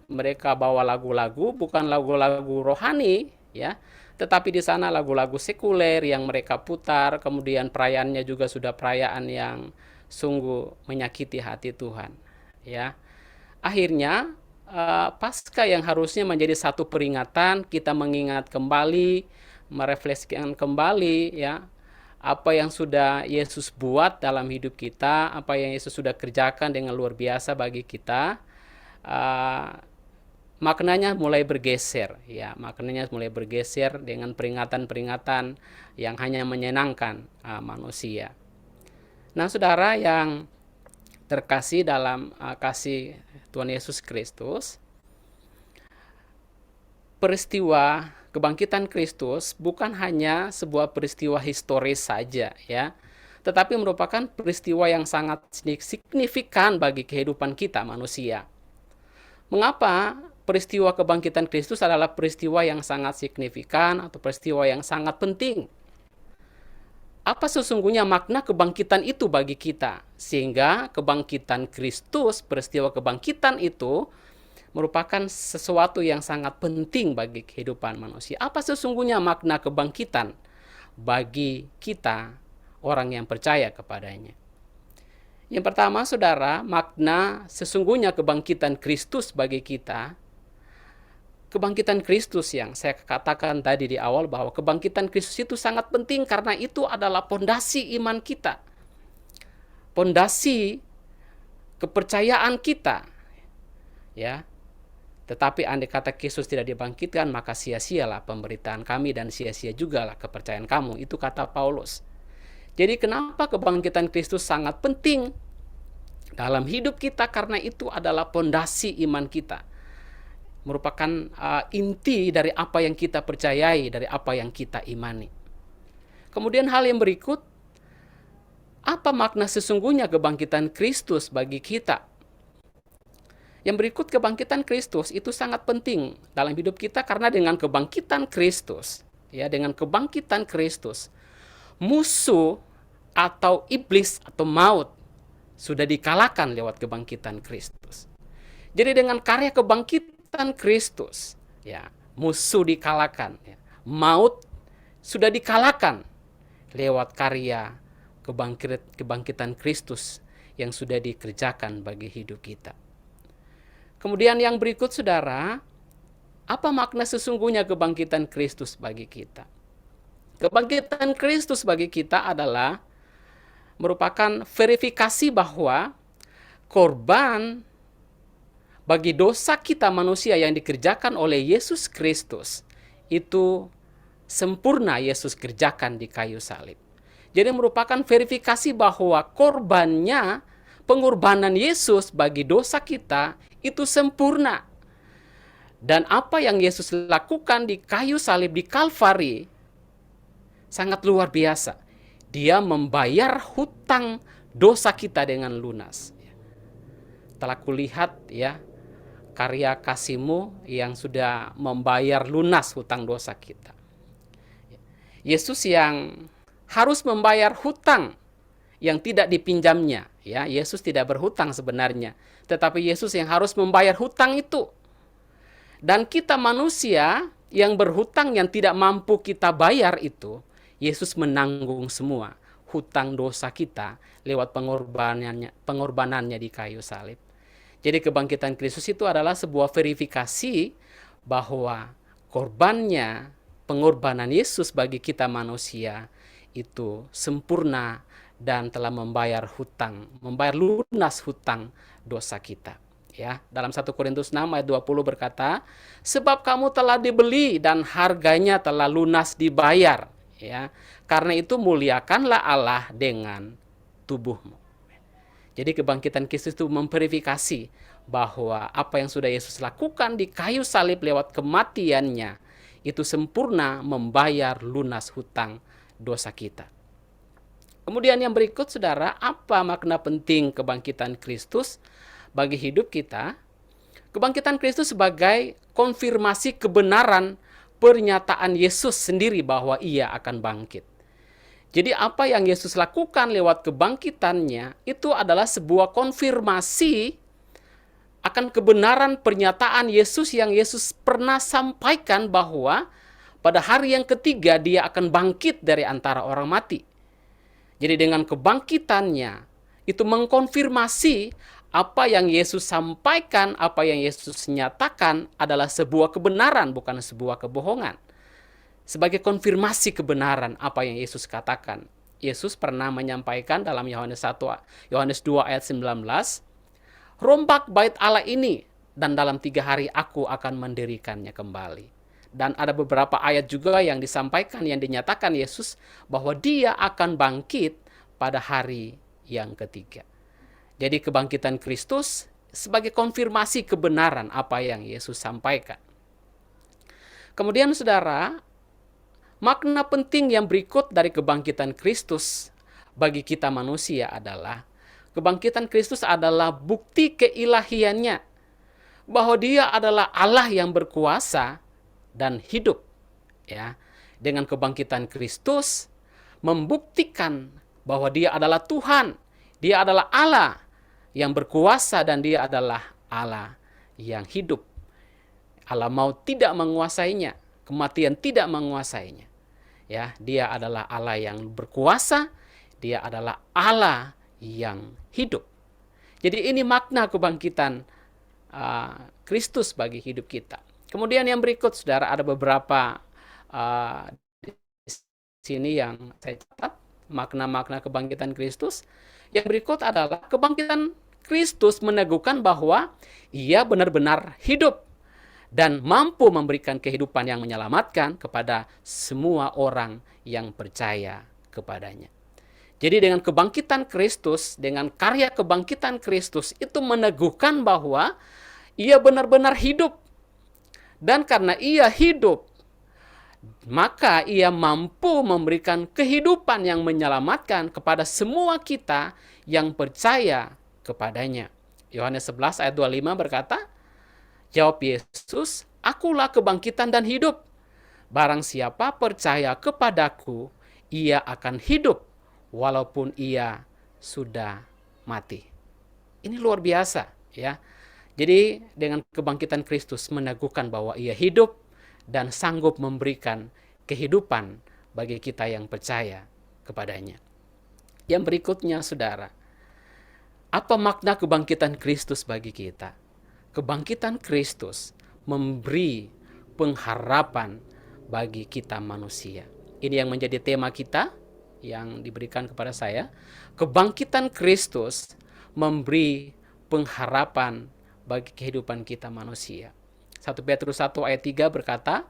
mereka bawa lagu-lagu, bukan lagu-lagu rohani ya, tetapi di sana lagu-lagu sekuler yang mereka putar. Kemudian perayaannya juga sudah perayaan yang sungguh menyakiti hati Tuhan ya. Akhirnya Paskah yang harusnya menjadi satu peringatan, kita mengingat kembali, merefleksikan kembali ya apa yang sudah Yesus buat dalam hidup kita, apa yang Yesus sudah kerjakan dengan luar biasa bagi kita, maknanya mulai bergeser ya, maknanya mulai bergeser dengan peringatan-peringatan yang hanya menyenangkan manusia. Nah, saudara yang terkasih dalam kasih Tuhan Yesus Kristus, peristiwa kebangkitan Kristus bukan hanya sebuah peristiwa historis saja ya, tetapi merupakan peristiwa yang sangat signifikan bagi kehidupan kita manusia. Mengapa peristiwa kebangkitan Kristus adalah peristiwa yang sangat signifikan atau peristiwa yang sangat penting? Apa sesungguhnya makna kebangkitan itu bagi kita? Sehingga kebangkitan Kristus, peristiwa kebangkitan itu merupakan sesuatu yang sangat penting bagi kehidupan manusia. Apa sesungguhnya makna kebangkitan bagi kita, orang yang percaya kepadanya? Yang pertama, saudara, makna sesungguhnya kebangkitan Kristus bagi kita, kebangkitan Kristus yang saya katakan tadi di awal bahwa kebangkitan Kristus itu sangat penting karena itu adalah pondasi iman kita, pondasi kepercayaan kita ya. Tetapi andai kata Kristus tidak dibangkitkan, maka sia-sialah pemberitaan kami dan sia-sia jugalah kepercayaan kamu. Itu kata Paulus. Jadi kenapa kebangkitan Kristus sangat penting dalam hidup kita? Karena itu adalah pondasi iman kita. merupakan inti dari apa yang kita percayai, dari apa yang kita imani. Kemudian hal yang berikut, apa makna sesungguhnya kebangkitan Kristus bagi kita? Yang berikut, kebangkitan Kristus itu sangat penting dalam hidup kita, karena dengan kebangkitan Kristus, dengan kebangkitan Kristus, musuh atau iblis atau maut sudah dikalahkan lewat kebangkitan Kristus. Jadi dengan karya kebangkitan Kristus, musuh dikalahkan, maut sudah dikalahkan lewat karya kebangkitan Kristus yang sudah dikerjakan bagi hidup kita. Kemudian yang berikut, saudara, apa makna sesungguhnya kebangkitan Kristus bagi kita? Kebangkitan Kristus bagi kita adalah merupakan verifikasi bahwa korban bagi dosa kita manusia yang dikerjakan oleh Yesus Kristus itu sempurna Yesus kerjakan di kayu salib. Jadi merupakan verifikasi bahwa korbannya, pengorbanan Yesus bagi dosa kita itu sempurna. Dan apa yang Yesus lakukan di kayu salib di Kalvari sangat luar biasa. Dia membayar hutang dosa kita dengan lunas. Telah kulihat karya kasih-Mu yang sudah membayar lunas hutang dosa kita. Yesus yang harus membayar hutang yang tidak dipinjamnya. Yesus tidak berhutang sebenarnya, tetapi Yesus yang harus membayar hutang itu. Dan kita manusia yang berhutang yang tidak mampu kita bayar itu, Yesus menanggung semua hutang dosa kita lewat pengorbanannya di kayu salib. Jadi kebangkitan Kristus itu adalah sebuah verifikasi bahwa pengorbanan Yesus bagi kita manusia itu sempurna dan telah membayar lunas hutang dosa kita. Dalam 1 Korintus 6 ayat 20 berkata, sebab kamu telah dibeli dan harganya telah lunas dibayar. Karena itu muliakanlah Allah dengan tubuhmu. Jadi kebangkitan Kristus itu memverifikasi bahwa apa yang sudah Yesus lakukan di kayu salib lewat kematiannya itu sempurna membayar lunas hutang dosa kita. Kemudian yang berikut, saudara, apa makna penting kebangkitan Kristus bagi hidup kita? Kebangkitan Kristus sebagai konfirmasi kebenaran pernyataan Yesus sendiri bahwa Ia akan bangkit. Jadi apa yang Yesus lakukan lewat kebangkitannya itu adalah sebuah konfirmasi akan kebenaran pernyataan Yesus yang Yesus pernah sampaikan bahwa pada hari yang ketiga Dia akan bangkit dari antara orang mati. Jadi dengan kebangkitannya itu mengkonfirmasi apa yang Yesus sampaikan, apa yang Yesus nyatakan adalah sebuah kebenaran, bukan sebuah kebohongan. Sebagai konfirmasi kebenaran apa yang Yesus katakan. Yesus pernah menyampaikan dalam Yohanes 2 ayat 19, rombak bait Allah ini dan dalam 3 hari aku akan mendirikannya kembali. Dan ada beberapa ayat juga yang disampaikan, yang dinyatakan Yesus bahwa Dia akan bangkit pada hari yang ketiga. Jadi kebangkitan Kristus sebagai konfirmasi kebenaran apa yang Yesus sampaikan. Kemudian saudara, makna penting yang berikut dari kebangkitan Kristus bagi kita manusia adalah kebangkitan Kristus adalah bukti keilahiannya, bahwa Dia adalah Allah yang berkuasa dan hidup. Dengan kebangkitan Kristus membuktikan bahwa Dia adalah Tuhan, Dia adalah Allah yang berkuasa dan Dia adalah Allah yang hidup. Allah maut tidak menguasainya, kematian tidak menguasainya. Dia adalah Allah yang berkuasa, Dia adalah Allah yang hidup. Jadi ini makna kebangkitan Kristus bagi hidup kita. Kemudian yang berikut, saudara, ada beberapa di sini yang saya catat makna-makna kebangkitan Kristus. Yang berikut adalah kebangkitan Kristus meneguhkan bahwa Ia benar-benar hidup dan mampu memberikan kehidupan yang menyelamatkan kepada semua orang yang percaya kepadanya. Jadi dengan kebangkitan Kristus, dengan karya kebangkitan Kristus itu meneguhkan bahwa Ia benar-benar hidup Dan karena ia hidup, maka ia mampu memberikan kehidupan yang menyelamatkan kepada semua kita yang percaya kepadanya. Yohanes 11 ayat 25 berkata, jawab Yesus, akulah kebangkitan dan hidup. Barang siapa percaya kepadaku, ia akan hidup walaupun ia sudah mati. Ini luar biasa, ya. Jadi dengan kebangkitan Kristus meneguhkan bahwa ia hidup dan sanggup memberikan kehidupan bagi kita yang percaya kepadanya. Yang berikutnya, saudara, apa makna kebangkitan Kristus bagi kita? Kebangkitan Kristus memberi pengharapan bagi kita manusia. Ini yang menjadi tema kita yang diberikan kepada saya. Kebangkitan Kristus memberi pengharapan bagi kehidupan kita manusia. 1 Petrus 1 ayat 3 berkata,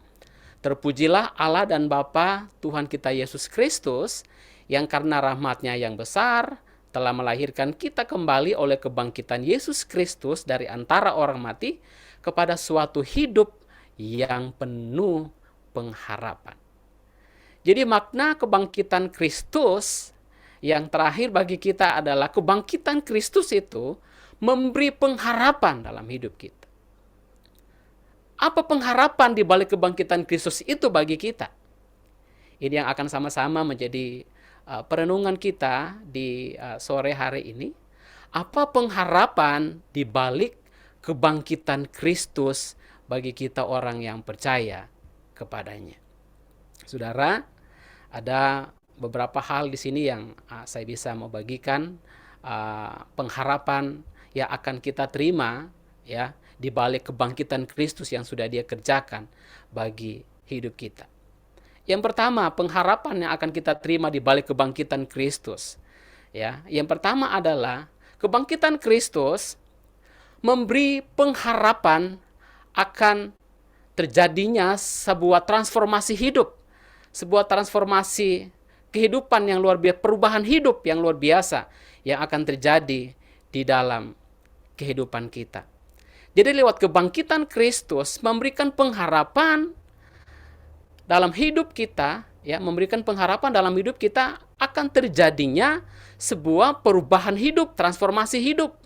terpujilah Allah dan Bapa Tuhan kita Yesus Kristus, yang karena rahmat-Nya yang besar telah melahirkan kita kembali oleh kebangkitan Yesus Kristus dari antara orang mati kepada suatu hidup yang penuh pengharapan. Jadi makna kebangkitan Kristus yang terakhir bagi kita adalah kebangkitan Kristus itu memberi pengharapan dalam hidup kita. Apa pengharapan di balik kebangkitan Kristus itu bagi kita? Ini yang akan sama-sama menjadi perenungan kita di sore hari ini. Apa pengharapan di balik kebangkitan Kristus bagi kita orang yang percaya kepadanya? Saudara, ada beberapa hal di sini yang saya bisa mau bagikan, pengharapan yang akan kita terima, ya, di balik kebangkitan Kristus yang sudah Dia kerjakan bagi hidup kita. Yang pertama, pengharapan yang akan kita terima di balik kebangkitan Kristus, ya. Yang pertama adalah kebangkitan Kristus memberi pengharapan akan terjadinya sebuah transformasi hidup, sebuah transformasi kehidupan yang luar biasa, perubahan hidup yang luar biasa yang akan terjadi di dalam kehidupan kita. Jadi lewat kebangkitan Kristus memberikan pengharapan dalam hidup kita, ya, memberikan pengharapan dalam hidup kita akan terjadinya sebuah perubahan hidup, transformasi hidup.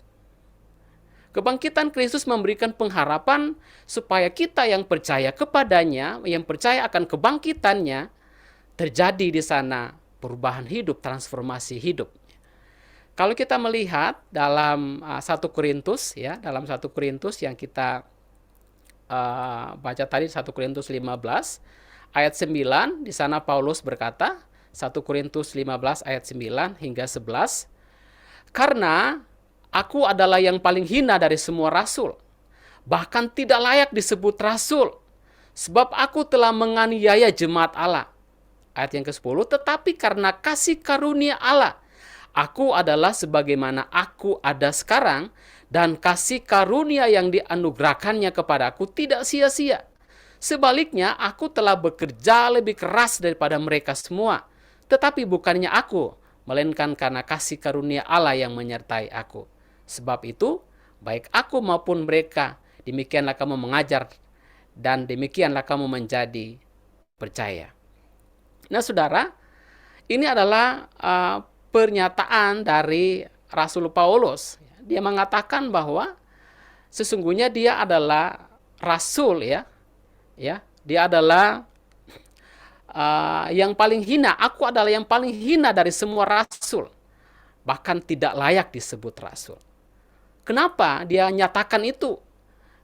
Kebangkitan Kristus memberikan pengharapan supaya kita yang percaya kepadanya, yang percaya akan kebangkitannya, terjadi di sana perubahan hidup, transformasi hidup. Kalau kita melihat dalam 1 Korintus, ya, dalam 1 Korintus yang kita baca tadi, 1 Korintus 15 ayat 9, di sana Paulus berkata, 1 Korintus 15 ayat 9 hingga 11, karena aku adalah yang paling hina dari semua rasul, bahkan tidak layak disebut rasul, sebab aku telah menganiaya jemaat Allah. Ayat yang ke-10, tetapi karena kasih karunia Allah, aku adalah sebagaimana aku ada sekarang, dan kasih karunia yang dianugerahkannya kepadaku tidak sia-sia. Sebaliknya, aku telah bekerja lebih keras daripada mereka semua. Tetapi bukannya aku, melainkan karena kasih karunia Allah yang menyertai aku. Sebab itu, baik aku maupun mereka, demikianlah kamu mengajar, dan demikianlah kamu menjadi percaya. Nah, saudara, ini adalah pernyataan dari Rasul Paulus. Dia mengatakan bahwa sesungguhnya dia adalah rasul, ya. Dia adalah yang paling hina. Aku adalah yang paling hina dari semua rasul, bahkan tidak layak disebut rasul. Kenapa dia nyatakan itu?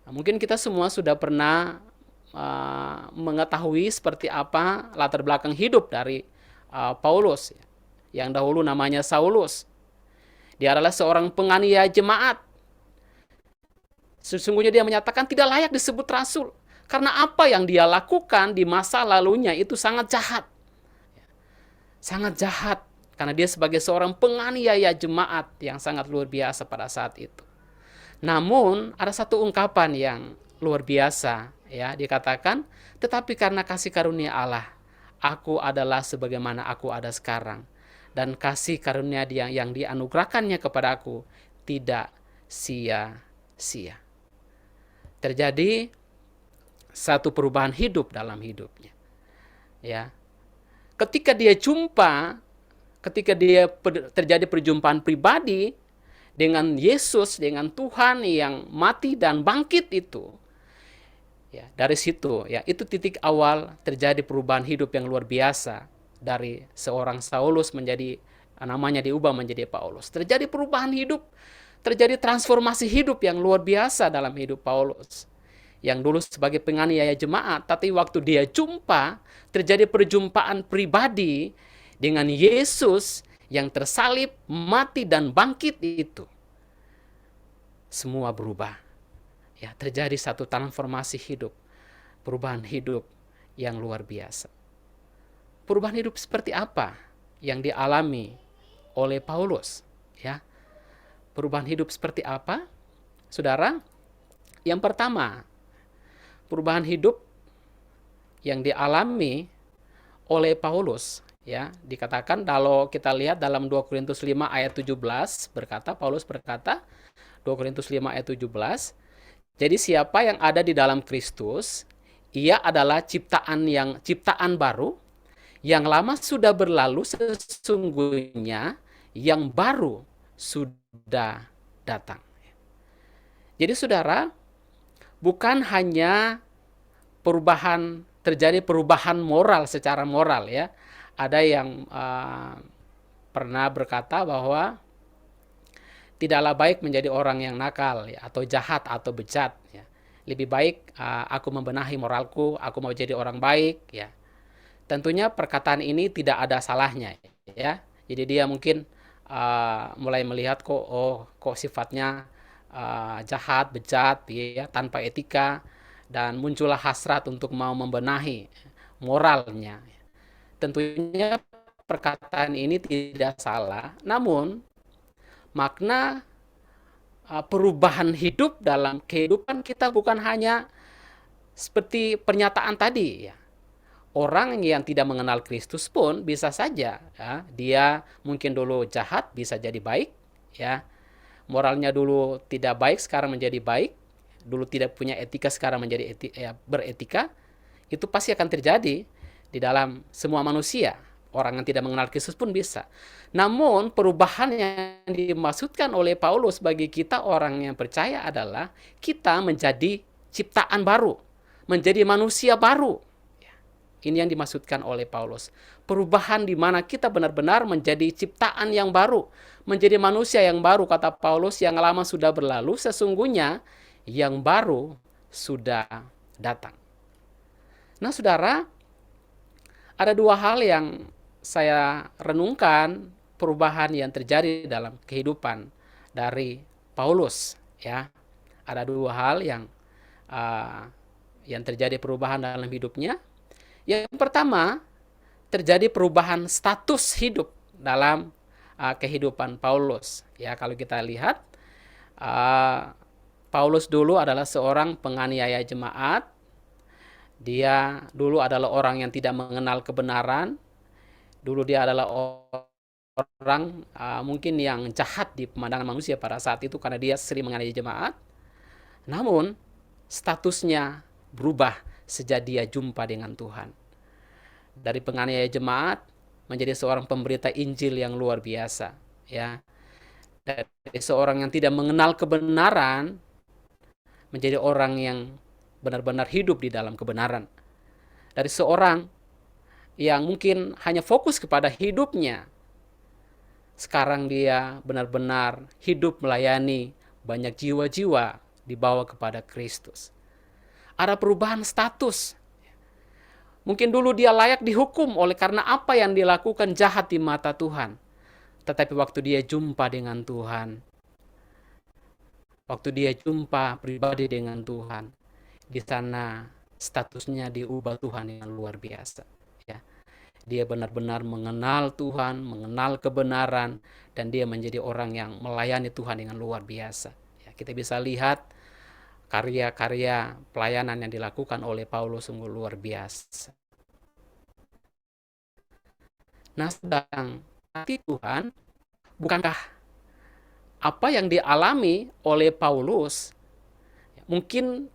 Nah, mungkin kita semua sudah pernah mengetahui seperti apa latar belakang hidup dari Paulus, yang dahulu namanya Saulus. Dia adalah seorang penganiaya jemaat. Sesungguhnya dia menyatakan tidak layak disebut rasul, karena apa yang dia lakukan di masa lalunya itu sangat jahat. Sangat jahat, karena dia sebagai seorang penganiaya jemaat yang sangat luar biasa pada saat itu. Namun ada satu ungkapan yang luar biasa, ya, dikatakan, tetapi karena kasih karunia Allah, aku adalah sebagaimana aku ada sekarang, dan kasih karunia Dia yang dianugerahkannya kepada aku tidak sia-sia. Terjadi satu perubahan hidup dalam hidupnya. Ya, ketika dia terjadi perjumpaan pribadi dengan Yesus, dengan Tuhan yang mati dan bangkit itu, ya, dari situ, ya, itu titik awal terjadi perubahan hidup yang luar biasa dari seorang Saulus menjadi, namanya diubah menjadi Paulus. Terjadi perubahan hidup, terjadi transformasi hidup yang luar biasa dalam hidup Paulus. Yang dulu sebagai penganiaya jemaat, tapi waktu dia jumpa, terjadi perjumpaan pribadi dengan Yesus yang tersalib, mati dan bangkit itu. Semua berubah. Ya, terjadi satu transformasi hidup, perubahan hidup yang luar biasa. Perubahan hidup seperti apa yang dialami oleh Paulus? Ya, perubahan hidup seperti apa, saudara? Yang pertama, perubahan hidup yang dialami oleh Paulus, ya, dikatakan kalau kita lihat dalam 2 Korintus 5 ayat 17 berkata, Paulus berkata, 2 Korintus 5 ayat 17, jadi siapa yang ada di dalam Kristus, ia adalah ciptaan baru, yang lama sudah berlalu, sesungguhnya yang baru sudah datang. Jadi saudara, bukan hanya terjadi perubahan moral secara moral, ya. Ada yang pernah berkata bahwa tidaklah baik menjadi orang yang nakal, ya, atau jahat atau bejat, ya. Lebih baik aku membenahi moralku, aku mau jadi orang baik, ya. Tentunya perkataan ini tidak ada salahnya, ya. Jadi dia mungkin mulai melihat kok sifatnya jahat, bejat, ya, tanpa etika, dan muncullah hasrat untuk mau membenahi moralnya. Tentunya perkataan ini tidak salah, namun makna perubahan hidup dalam kehidupan kita bukan hanya seperti pernyataan tadi, ya. Orang yang tidak mengenal Kristus pun bisa saja, ya, dia mungkin dulu jahat bisa jadi baik, ya. Moralnya dulu tidak baik sekarang menjadi baik, dulu tidak punya etika sekarang menjadi beretika. Itu pasti akan terjadi di dalam semua manusia. Orang yang tidak mengenal Kristus pun bisa. Namun perubahan yang dimaksudkan oleh Paulus bagi kita orang yang percaya adalah kita menjadi ciptaan baru, menjadi manusia baru. Ini yang dimaksudkan oleh Paulus. Perubahan di mana kita benar-benar menjadi ciptaan yang baru, menjadi manusia yang baru, kata Paulus, yang lama sudah berlalu, sesungguhnya yang baru sudah datang. Nah, saudara, ada dua hal yang saya renungkan perubahan yang terjadi dalam kehidupan dari Paulus, ya. Ada dua hal yang terjadi perubahan dalam hidupnya. Yang pertama, terjadi perubahan status hidup dalam kehidupan Paulus. Ya, kalau kita lihat, Paulus dulu adalah seorang penganiaya jemaat. Dia dulu adalah orang yang tidak mengenal kebenaran. Dulu dia adalah orang mungkin yang jahat di pemandangan manusia pada saat itu karena dia sering menganiaya jemaat. Namun, statusnya berubah sejak dia jumpa dengan Tuhan. Dari penganiaya jemaat menjadi seorang pemberita Injil yang luar biasa, ya. Dari seorang yang tidak mengenal kebenaran menjadi orang yang benar-benar hidup di dalam kebenaran. Dari seorang yang mungkin hanya fokus kepada hidupnya, sekarang dia benar-benar hidup melayani banyak jiwa-jiwa dibawa kepada Kristus. Ada perubahan status. Mungkin dulu dia layak dihukum oleh karena apa yang dilakukan jahat di mata Tuhan. Tetapi waktu dia jumpa dengan Tuhan, waktu dia jumpa pribadi dengan Tuhan, di sana statusnya diubah Tuhan yang luar biasa. Ya. Dia benar-benar mengenal Tuhan, mengenal kebenaran, dan dia menjadi orang yang melayani Tuhan dengan luar biasa. Ya, kita bisa lihat karya-karya pelayanan yang dilakukan oleh Paulus sungguh luar biasa. Nah, sedang hati Tuhan, bukankah apa yang dialami oleh Paulus mungkin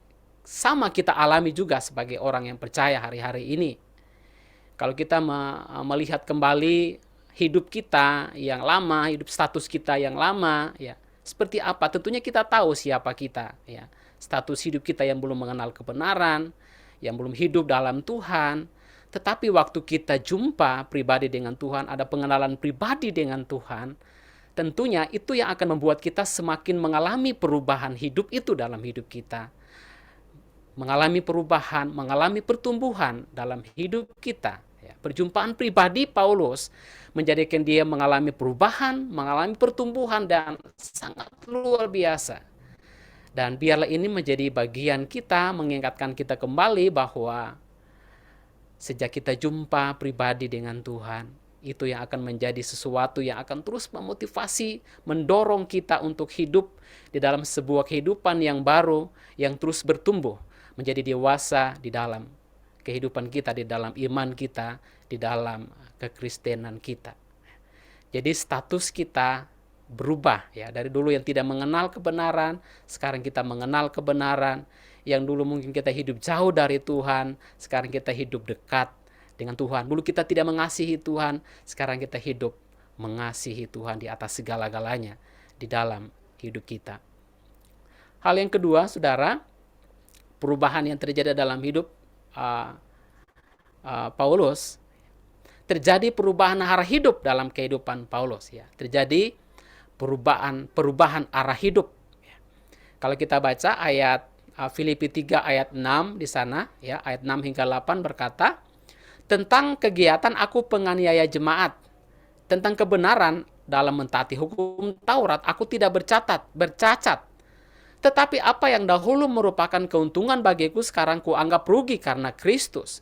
sama kita alami juga sebagai orang yang percaya hari-hari ini. Kalau kita melihat kembali hidup kita yang lama, hidup status kita yang lama, ya seperti apa? Tentunya kita tahu siapa kita, ya. Status hidup kita yang belum mengenal kebenaran, yang belum hidup dalam Tuhan. Tetapi waktu kita jumpa pribadi dengan Tuhan, ada pengenalan pribadi dengan Tuhan, tentunya itu yang akan membuat kita semakin mengalami perubahan hidup itu dalam hidup kita. Mengalami perubahan, mengalami pertumbuhan dalam hidup kita. Perjumpaan pribadi Paulus menjadikan dia mengalami perubahan, mengalami pertumbuhan dan sangat luar biasa. Dan biarlah ini menjadi bagian kita, mengingatkan kita kembali bahwa sejak kita jumpa pribadi dengan Tuhan, itu yang akan menjadi sesuatu yang akan terus memotivasi, mendorong kita untuk hidup di dalam sebuah kehidupan yang baru, yang terus bertumbuh, menjadi dewasa di dalam kehidupan kita, di dalam iman kita, di dalam kekristenan kita. Jadi status kita berubah, ya, dari dulu yang tidak mengenal kebenaran, sekarang kita mengenal kebenaran. Yang dulu mungkin kita hidup jauh dari Tuhan, sekarang kita hidup dekat dengan Tuhan. Dulu kita tidak mengasihi Tuhan, sekarang kita hidup mengasihi Tuhan di atas segala-galanya di dalam hidup kita. Hal yang kedua, saudara, perubahan yang terjadi dalam hidup Paulus, terjadi perubahan arah hidup dalam kehidupan Paulus, ya. Terjadi perubahan arah hidup. Kalau kita baca ayat Filipi 3 ayat 6 di sana, ya, ayat 6 hingga 8 berkata, tentang kegiatan aku penganiaya jemaat, tentang kebenaran dalam mentaati hukum Taurat aku tidak bercacat. Tetapi apa yang dahulu merupakan keuntungan bagiku sekarang kuanggap rugi karena Kristus.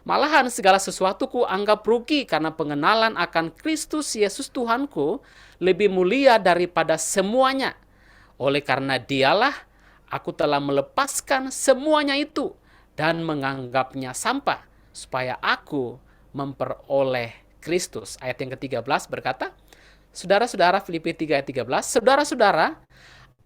Malahan segala sesuatu kuanggap rugi karena pengenalan akan Kristus Yesus Tuhanku lebih mulia daripada semuanya. Oleh karena Dialah aku telah melepaskan semuanya itu dan menganggapnya sampah supaya aku memperoleh Kristus. Ayat yang ke-13 berkata, saudara-saudara, Filipi 3 ayat 13, saudara-saudara,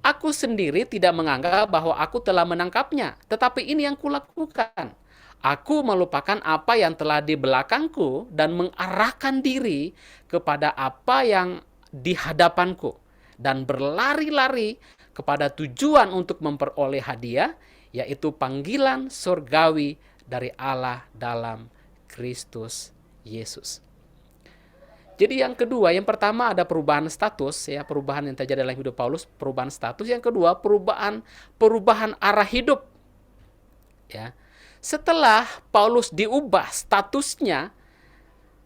aku sendiri tidak menganggap bahwa aku telah menangkapnya, tetapi ini yang kulakukan. Aku melupakan apa yang telah di belakangku dan mengarahkan diri kepada apa yang di hadapanku dan berlari-lari kepada tujuan untuk memperoleh hadiah, yaitu panggilan surgawi dari Allah dalam Kristus Yesus. Jadi yang kedua, yang pertama ada perubahan status, ya, perubahan yang terjadi dalam hidup Paulus, perubahan status. Yang kedua, perubahan arah hidup. Ya. Setelah Paulus diubah statusnya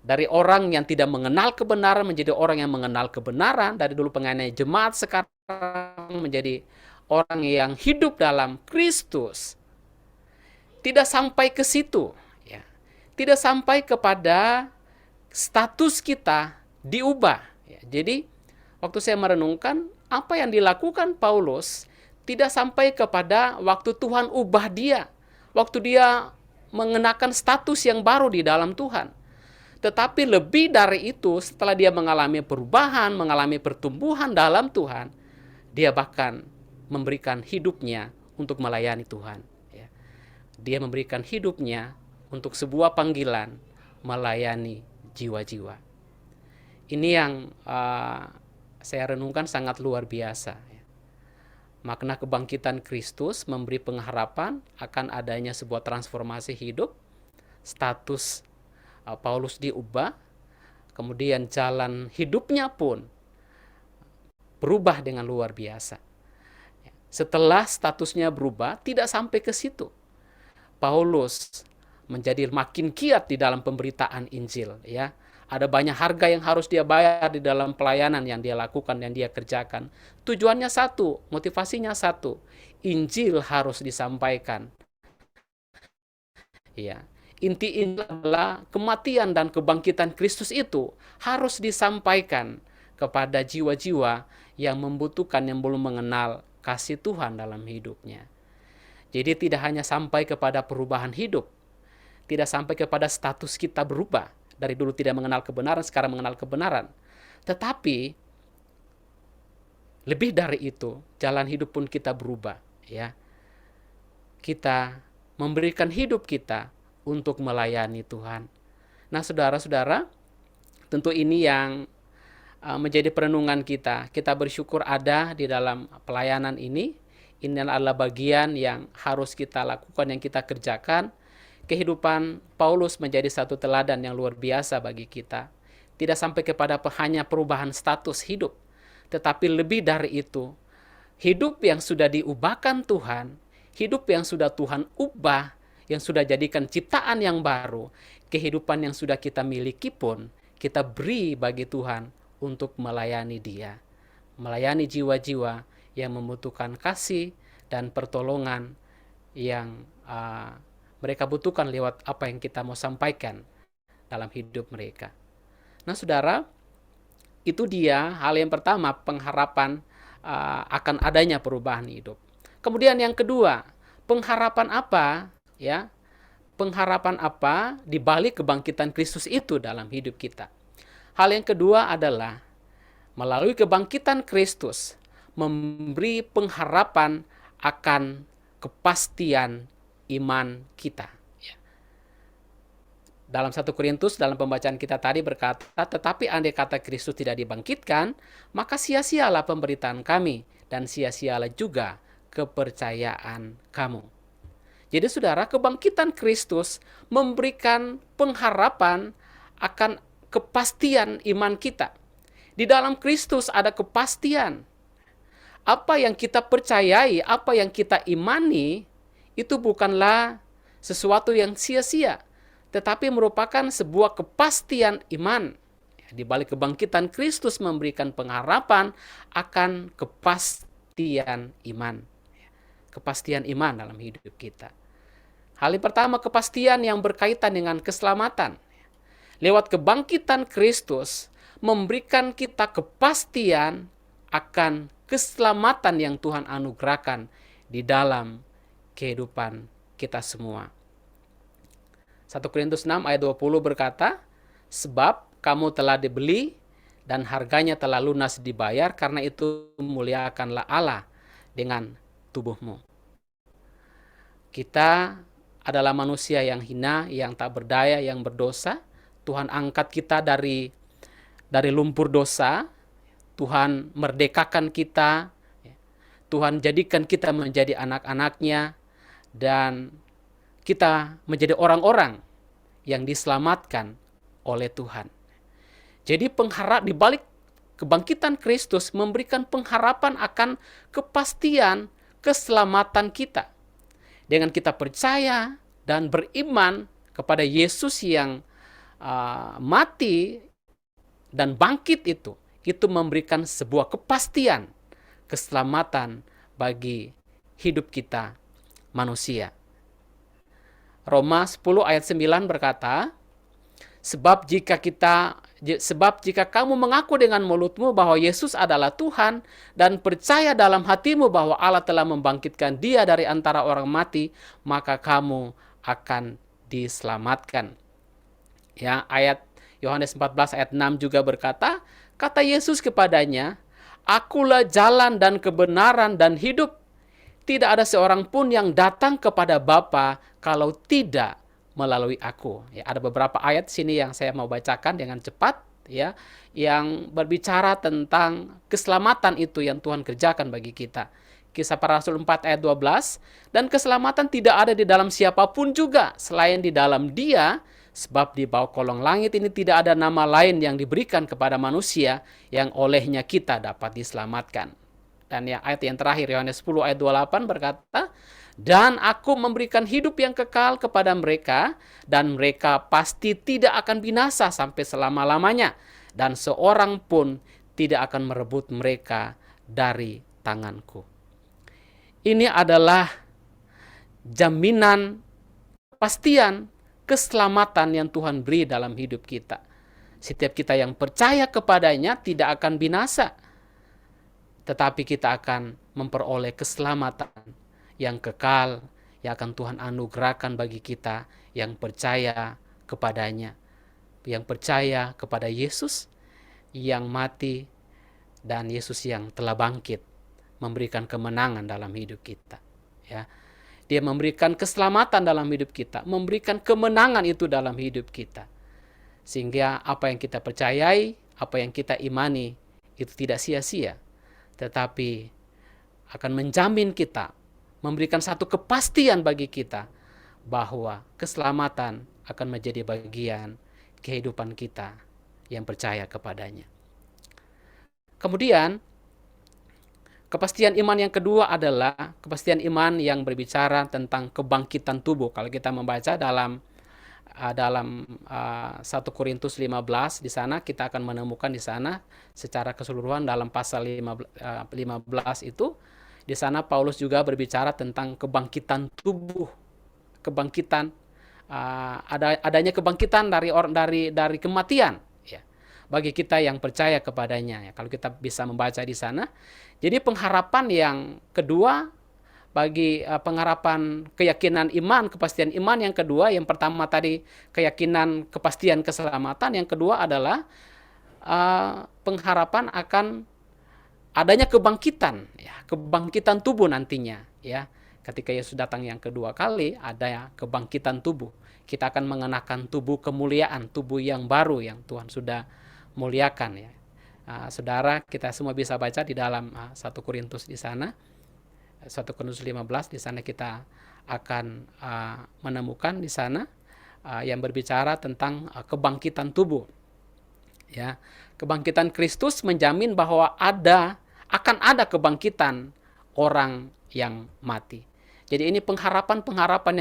dari orang yang tidak mengenal kebenaran menjadi orang yang mengenal kebenaran, dari dulu penganiaya jemaat sekarang menjadi orang yang hidup dalam Kristus. Tidak sampai ke situ, ya. Tidak sampai kepada status kita diubah. Ya, jadi waktu saya merenungkan apa yang dilakukan Paulus tidak sampai kepada waktu Tuhan ubah dia, waktu dia mengenakan status yang baru di dalam Tuhan. Tetapi lebih dari itu, setelah dia mengalami perubahan, mengalami pertumbuhan dalam Tuhan, dia bahkan memberikan hidupnya untuk melayani Tuhan. Ya. Dia memberikan hidupnya untuk sebuah panggilan melayani jiwa-jiwa. Ini yang saya renungkan sangat luar biasa. Makna kebangkitan Kristus memberi pengharapan akan adanya sebuah transformasi hidup. Status Paulus diubah, kemudian jalan hidupnya pun berubah dengan luar biasa. Setelah statusnya berubah, tidak sampai ke situ. Paulus menjadi makin giat di dalam pemberitaan Injil, ya. Ada banyak harga yang harus dia bayar di dalam pelayanan yang dia lakukan, yang dia kerjakan. Tujuannya satu, motivasinya satu. Injil harus disampaikan. Ya. Inti Injil adalah kematian dan kebangkitan Kristus itu harus disampaikan kepada jiwa-jiwa yang membutuhkan, yang belum mengenal kasih Tuhan dalam hidupnya. Jadi tidak hanya sampai kepada perubahan hidup, tidak sampai kepada status kita berubah. Dari dulu tidak mengenal kebenaran, sekarang mengenal kebenaran. Tetapi lebih dari itu, jalan hidup pun kita berubah, ya. kita memberikan hidup kita untuk melayani Tuhan. Nah, saudara-saudara, tentu ini yang menjadi perenungan kita. Kita bersyukur ada di dalam pelayanan ini. Ini adalah bagian yang harus kita lakukan, yang kita kerjakan. Kehidupan Paulus menjadi satu teladan yang luar biasa bagi kita. Tidak sampai kepada hanya perubahan status hidup, tetapi lebih dari itu, hidup yang sudah diubahkan Tuhan, hidup yang sudah Tuhan ubah, yang sudah jadikan ciptaan yang baru, kehidupan yang sudah kita miliki pun, kita beri bagi Tuhan untuk melayani Dia. Melayani jiwa-jiwa yang membutuhkan kasih dan pertolongan yang mereka butuhkan lewat apa yang kita mau sampaikan dalam hidup mereka. Nah, saudara, itu dia hal yang pertama, pengharapan akan adanya perubahan hidup. Kemudian yang kedua, pengharapan apa ya? Pengharapan apa di balik kebangkitan Kristus itu dalam hidup kita? Hal yang kedua adalah melalui kebangkitan Kristus memberi pengharapan akan kepastian iman kita. Dalam 1 Korintus, dalam pembacaan kita tadi berkata, tetapi andai kata Kristus tidak dibangkitkan, maka sia-sialah pemberitaan kami, dan sia-sialah juga kepercayaan kamu. Jadi saudara, kebangkitan Kristus memberikan pengharapan akan kepastian iman kita. Di dalam Kristus ada kepastian. Apa yang kita percayai, apa yang kita imani, itu bukanlah sesuatu yang sia-sia, tetapi merupakan sebuah kepastian iman. Di balik kebangkitan Kristus memberikan pengharapan akan kepastian iman. Kepastian iman dalam hidup kita. Hal yang pertama, kepastian yang berkaitan dengan keselamatan. Lewat kebangkitan Kristus memberikan kita kepastian akan keselamatan yang Tuhan anugerahkan di dalam kehidupan kita semua. 1 Korintus 6 ayat 20 berkata, sebab kamu telah dibeli dan harganya telah lunas dibayar, karena itu muliakanlah Allah dengan tubuhmu. Kita adalah manusia yang hina, yang tak berdaya, yang berdosa. Tuhan angkat kita dari lumpur dosa. Tuhan merdekakan kita. Tuhan jadikan kita menjadi anak-anaknya. Dan kita menjadi orang-orang yang diselamatkan oleh Tuhan. Jadi pengharap di balik kebangkitan Kristus memberikan pengharapan akan kepastian keselamatan kita. Dengan kita percaya dan beriman kepada Yesus yang mati dan bangkit itu memberikan sebuah kepastian keselamatan bagi hidup kita manusia. Roma 10 ayat 9 berkata, sebab jika kamu mengaku dengan mulutmu bahwa Yesus adalah Tuhan dan percaya dalam hatimu bahwa Allah telah membangkitkan Dia dari antara orang mati, maka kamu akan diselamatkan. Ya, ayat Yohanes 14 ayat 6 juga berkata, kata Yesus kepadanya, akulah jalan dan kebenaran dan hidup. Tidak ada seorang pun yang datang kepada Bapa kalau tidak melalui aku. Ya, ada beberapa ayat sini yang saya mau bacakan dengan cepat, ya, yang berbicara tentang keselamatan itu yang Tuhan kerjakan bagi kita. Kisah Para Rasul 4 ayat 12, dan keselamatan tidak ada di dalam siapapun juga selain di dalam Dia, sebab di bawah kolong langit ini tidak ada nama lain yang diberikan kepada manusia yang olehnya kita dapat diselamatkan. Dan ayat yang terakhir, Yohanes 10 ayat 28 berkata, dan aku memberikan hidup yang kekal kepada mereka, dan mereka pasti tidak akan binasa sampai selama-lamanya, dan seorang pun tidak akan merebut mereka dari tanganku. Ini adalah jaminan kepastian keselamatan yang Tuhan beri dalam hidup kita. Setiap kita yang percaya kepadanya tidak akan binasa, tetapi kita akan memperoleh keselamatan yang kekal yang akan Tuhan anugerahkan bagi kita yang percaya kepadanya, yang percaya kepada Yesus yang mati dan Yesus yang telah bangkit memberikan kemenangan dalam hidup kita. Ya, Dia memberikan keselamatan dalam hidup kita, memberikan kemenangan itu dalam hidup kita. Sehingga apa yang kita percayai, apa yang kita imani, itu tidak sia-sia, tetapi akan menjamin kita, memberikan satu kepastian bagi kita bahwa keselamatan akan menjadi bagian kehidupan kita yang percaya kepadanya. Kemudian, kepastian iman yang kedua adalah kepastian iman yang berbicara tentang kebangkitan tubuh. Kalau kita membaca dalam 1 Korintus 15, di sana kita akan menemukan di sana secara keseluruhan dalam pasal 15 itu, di sana Paulus juga berbicara tentang kebangkitan tubuh, kebangkitan, adanya kebangkitan dari kematian, ya, bagi kita yang percaya kepadanya. Ya, kalau kita bisa membaca di sana, jadi pengharapan yang kedua bagi pengharapan keyakinan iman, kepastian iman yang kedua, yang pertama tadi keyakinan kepastian keselamatan, yang kedua adalah pengharapan akan adanya kebangkitan, ya, kebangkitan tubuh nantinya, ya. Ketika Yesus datang yang kedua kali, ada kebangkitan tubuh. Kita akan mengenakan tubuh kemuliaan, tubuh yang baru yang Tuhan sudah muliakan, ya. Saudara, kita semua bisa baca di dalam 1 Korintus di sana, 1 Korintus 15, di sana kita akan menemukan di sana yang berbicara tentang kebangkitan tubuh. Ya, kebangkitan Kristus menjamin bahwa akan ada kebangkitan orang yang mati. Jadi ini pengharapan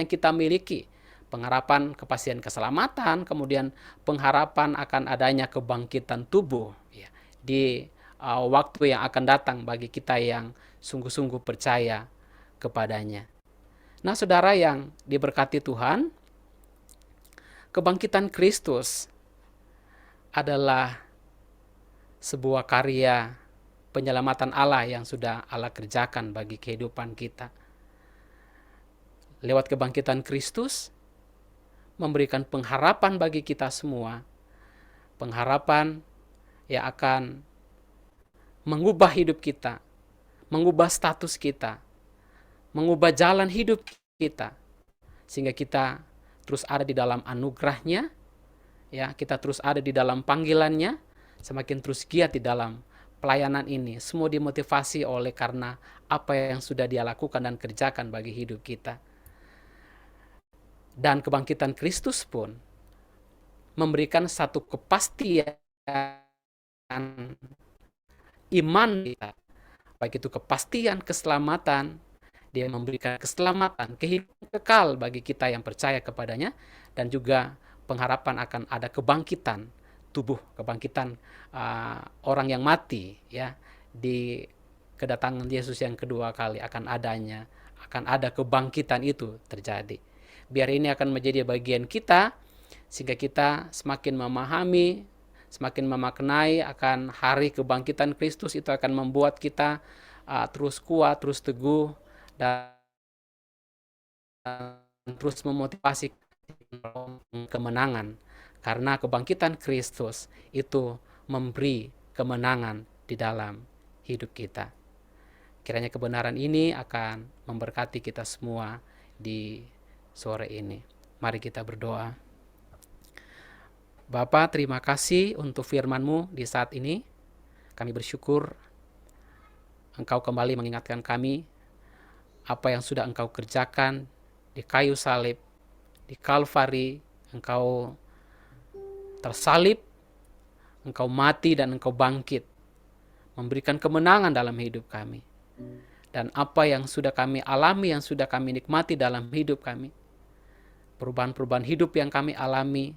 yang kita miliki, pengharapan kepastian keselamatan, kemudian pengharapan akan adanya kebangkitan tubuh, ya, di waktu yang akan datang bagi kita yang sungguh-sungguh percaya kepadanya. Nah, saudara yang diberkati Tuhan, kebangkitan Kristus adalah sebuah karya penyelamatan Allah yang sudah Allah kerjakan bagi kehidupan kita. Lewat kebangkitan Kristus memberikan pengharapan bagi kita semua, pengharapan yang akan mengubah hidup kita, mengubah status kita, mengubah jalan hidup kita, sehingga kita terus ada di dalam anugerahnya, ya, kita terus ada di dalam panggilannya, semakin terus giat di dalam pelayanan ini. Semua dimotivasi oleh karena apa yang sudah Dia lakukan dan kerjakan bagi hidup kita. Dan kebangkitan Kristus pun memberikan satu kepastian iman kita, baik itu kepastian keselamatan. Dia memberikan keselamatan, kehidupan kekal bagi kita yang percaya kepadanya, dan juga pengharapan akan ada kebangkitan tubuh, kebangkitan orang yang mati, ya, di kedatangan Yesus yang kedua kali akan ada kebangkitan itu terjadi. Biar ini akan menjadi bagian kita, sehingga kita semakin memahami, semakin memaknai akan hari kebangkitan Kristus. Itu akan membuat kita terus kuat, terus teguh, dan terus memotivasi kemenangan. Karena kebangkitan Kristus itu memberi kemenangan di dalam hidup kita. Kiranya kebenaran ini akan memberkati kita semua di sore ini. Mari kita berdoa. Bapa, terima kasih untuk firman-Mu di saat ini. Kami bersyukur Engkau kembali mengingatkan kami apa yang sudah Engkau kerjakan di kayu salib, di Kalvari. Engkau tersalib, Engkau mati, dan Engkau bangkit, memberikan kemenangan dalam hidup kami. Dan apa yang sudah kami alami, yang sudah kami nikmati dalam hidup kami, perubahan-perubahan hidup yang kami alami,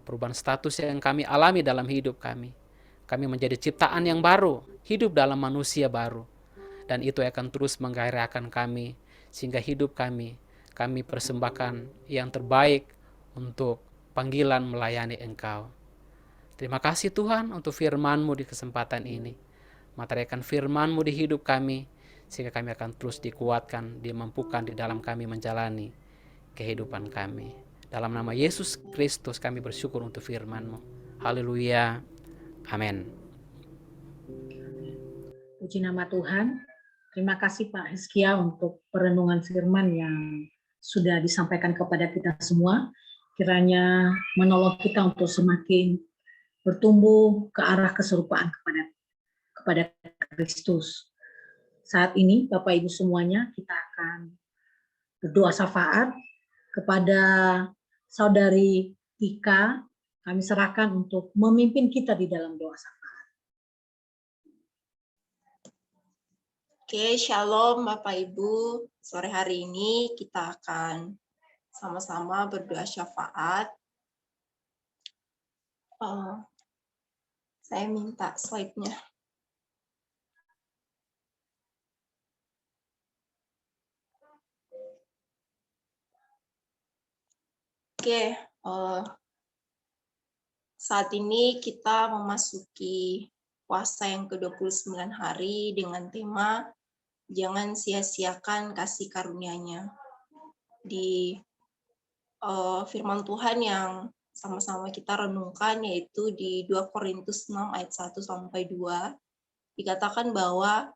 perubahan status yang kami alami dalam hidup kami menjadi ciptaan yang baru, hidup dalam manusia baru. Dan itu akan terus menggairahkan kami, sehingga hidup kami persembahkan yang terbaik untuk panggilan melayani Engkau. Terima kasih Tuhan untuk firman-Mu di kesempatan ini. Materikan firman-Mu di hidup kami, sehingga kami akan terus dikuatkan, dimampukan di dalam kami menjalani kehidupan kami. Dalam nama Yesus Kristus kami bersyukur untuk firman-Mu. Haleluya. Amin. Puji nama Tuhan. Terima kasih Pak Hizkia untuk perenungan firman yang sudah disampaikan kepada kita semua. Kiranya menolong kita untuk semakin bertumbuh ke arah keserupaan kepada Kristus. Saat ini Bapak Ibu semuanya, kita akan berdoa syafaat kepada Saudari Ika. Kami serahkan untuk memimpin kita di dalam doa syafaat. Oke, shalom Bapak Ibu. Sore hari ini kita akan sama-sama berdoa syafaat. Saya minta slide-nya. Oke, saat ini kita memasuki puasa yang ke-29 hari dengan tema jangan sia-siakan kasih karunia-Nya. Di firman Tuhan yang sama-sama kita renungkan yaitu di 2 Korintus 6 ayat 1 sampai 2 dikatakan bahwa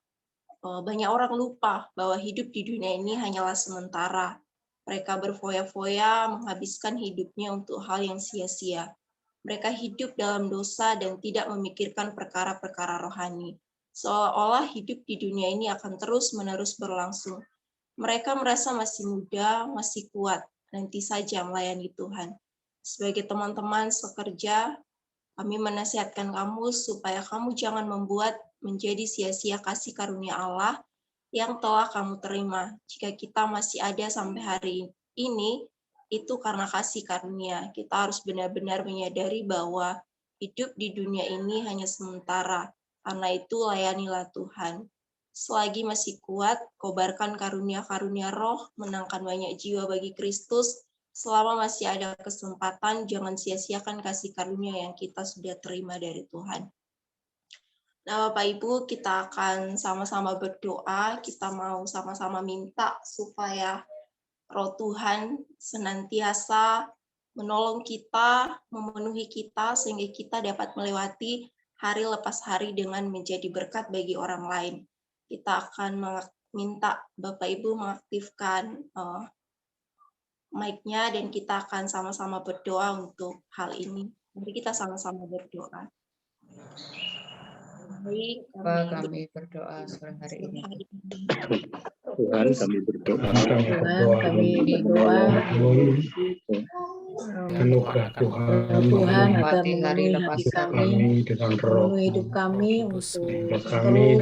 banyak orang lupa bahwa hidup di dunia ini hanyalah sementara. Mereka berfoya-foya menghabiskan hidupnya untuk hal yang sia-sia. Mereka hidup dalam dosa dan tidak memikirkan perkara-perkara rohani. Seolah-olah hidup di dunia ini akan terus-menerus berlangsung. Mereka merasa masih muda, masih kuat, nanti saja melayani Tuhan. Sebagai teman-teman sekerja, kami menasihatkan kamu supaya kamu jangan membuat menjadi sia-sia kasih karunia Allah yang telah kamu terima. Jika kita masih ada sampai hari ini, itu karena kasih karunia. Kita harus benar-benar menyadari bahwa hidup di dunia ini hanya sementara. Karena itu layanilah Tuhan. Selagi masih kuat, kobarkan karunia-karunia roh, menangkan banyak jiwa bagi Kristus. Selama masih ada kesempatan, jangan sia-siakan kasih karunia yang kita sudah terima dari Tuhan. Nah, Bapak Ibu, kita akan sama-sama berdoa. Kita mau sama-sama minta supaya Roh Tuhan senantiasa menolong kita, memenuhi kita, sehingga kita dapat melewati hari lepas hari dengan menjadi berkat bagi orang lain. Kita akan minta Bapak Ibu mengaktifkan mic-nya dan kita akan sama-sama berdoa untuk hal ini. Mari kita sama-sama berdoa. Kami berdoa sore hari ini. Tuhan, kami berdoa. Anugerah Tuhan agar memenuhi hati kami dengan roh hidup kami untuk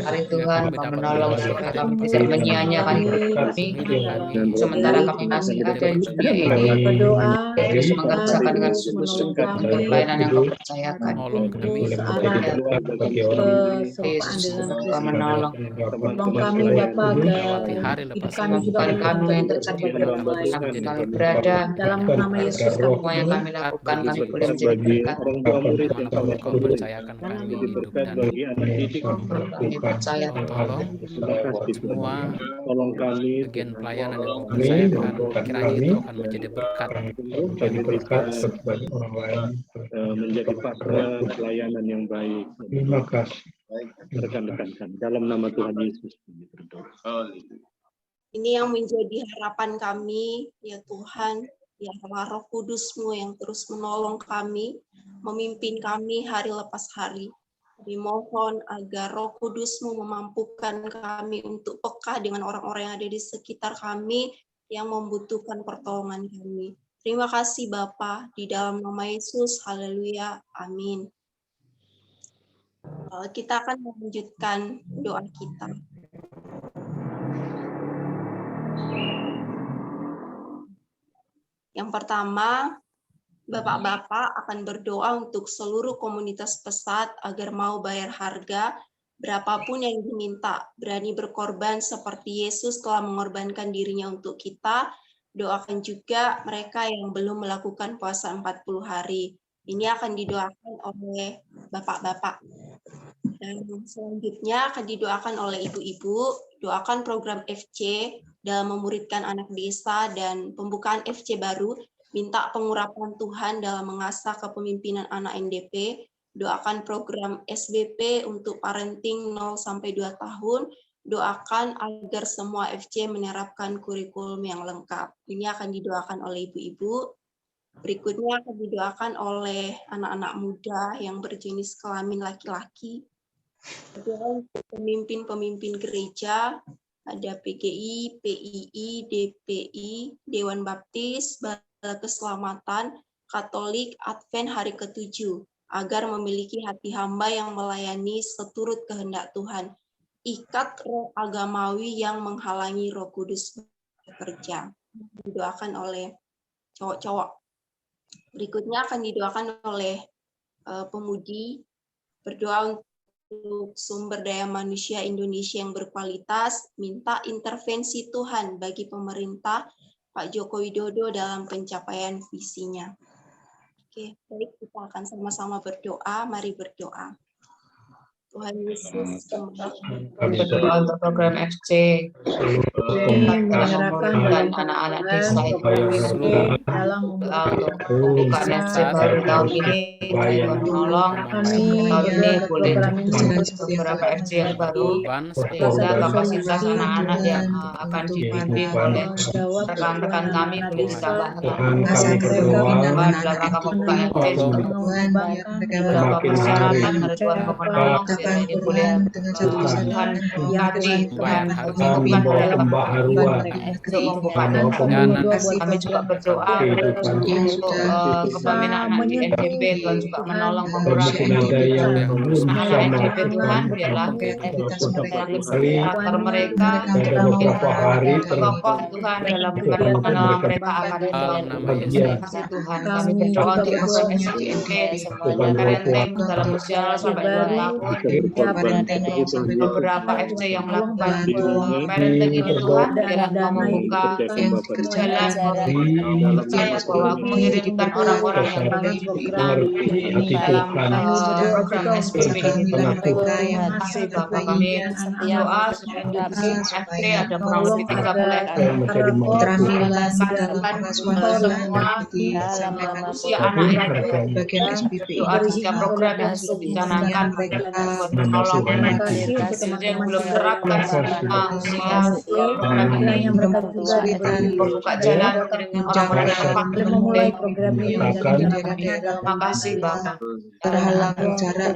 Hari Tuhan menolong supaya kami tidak menyia-nyiakan hidup kami sementara kami masih ada di dunia ini. berdoa Terus mengerjakan dengan sungguh-sungguh untuk pelayanan yang kau percayakan. Yesus, Kau menolong kami Bapa agar hari hidup lepas kami juga bukan kami yang terjadi berkat lain. kami berada Dalam nama Yesus semua yang kami lakukan kami boleh menjadi berkat. mana kau percayakan kami hidup dan Kami percaya tolong semua Tolong kami bagian pelayanan yang kau percayakan kiranya itu akan menjadi berkat menjadi berkat bagi orang lain, menjadi partner pelayanan yang baik. Terima kasih. Rekan-rekan, dalam nama Tuhan Yesus kami berdoa. Ini yang menjadi harapan kami, ya Tuhan, ya Roh Kudus-Mu yang terus menolong kami, memimpin kami hari lepas hari. Kami mohon agar Roh Kudus-Mu memampukan kami untuk peka dengan orang-orang yang ada di sekitar kami yang membutuhkan pertolongan kami. Terima kasih Bapa, di dalam nama Yesus, haleluya, amin. Kita akan melanjutkan doa kita. Yang pertama, Bapak-bapak akan berdoa untuk seluruh komunitas pesat agar mau bayar harga berapapun yang diminta, berani berkorban seperti Yesus telah mengorbankan dirinya untuk kita. Doakan juga mereka yang belum melakukan puasa 40 hari. Ini akan didoakan oleh Bapak-bapak. Dan selanjutnya akan didoakan oleh ibu-ibu, doakan program FC dalam memuridkan anak desa dan pembukaan FC baru, minta pengurapan Tuhan dalam mengasah kepemimpinan anak NDP, doakan program SBP untuk parenting 0-2 tahun, doakan agar semua FC menerapkan kurikulum yang lengkap. Ini akan didoakan oleh ibu-ibu. Berikutnya akan didoakan oleh anak-anak muda yang berjenis kelamin laki-laki. Pemimpin-pemimpin gereja, ada PGI, PII, DPI, Dewan Baptis, Bala Keselamatan, Katolik, Advent hari ke-7, agar memiliki hati hamba yang melayani seturut kehendak Tuhan. Ikat roh agamawi yang menghalangi Roh Kudus bekerja. Didoakan oleh cowok-cowok. Berikutnya akan didoakan oleh pemudi, berdoa untuk sumber daya manusia Indonesia yang berkualitas, minta intervensi Tuhan bagi pemerintah Pak Joko Widodo dalam pencapaian visinya. Oke, baik, kita akan sama-sama berdoa. Mari berdoa. Tuhan Yesus, berdoa untuk program FC, dan anak-anak desa dalam membuka FC baru tahun ini, Tuhan menolong tahun ini boleh beberapa FC yang baru, sehingga kapasitas anak-anak yang akan dibimbing oleh rekan-rekan kami boleh ditambahkan. Dalam rangka membuka FC, beberapa persyaratan dari Tuhan menolong sehingga ini boleh Tuhan berkati, Tuhan bukan pembaharuan untuk membukanya. Kami juga berdoa untuk kepemimpinan anak di NDP, Tuhan juga menolong memberkati anak NDP, Tuhan biarlah aktor mereka tokoh Tuhan dalam mengenal mereka akan kasih Tuhan. Kami berdoa untuk NDP parenting dalam usia sampai 2 tahun, beberapa FC yang melakukan parenting ini Tuhan, biarlah Kau membuka jalan, percaya bahwa Aku mengirimkan orang-orang yang mengerti dalam program SPP ini. Terima kasih Bapak, kami doa supaya FC ada kurang lebih 30 semua usia anak itu doa di setiap program yang sudah dicanangkan buat menolong yang belum terapkan semua usia program ini membuka jalan orang-orang yang tepat memulai program ini. Terima kasih Bapak. Terhalang jarak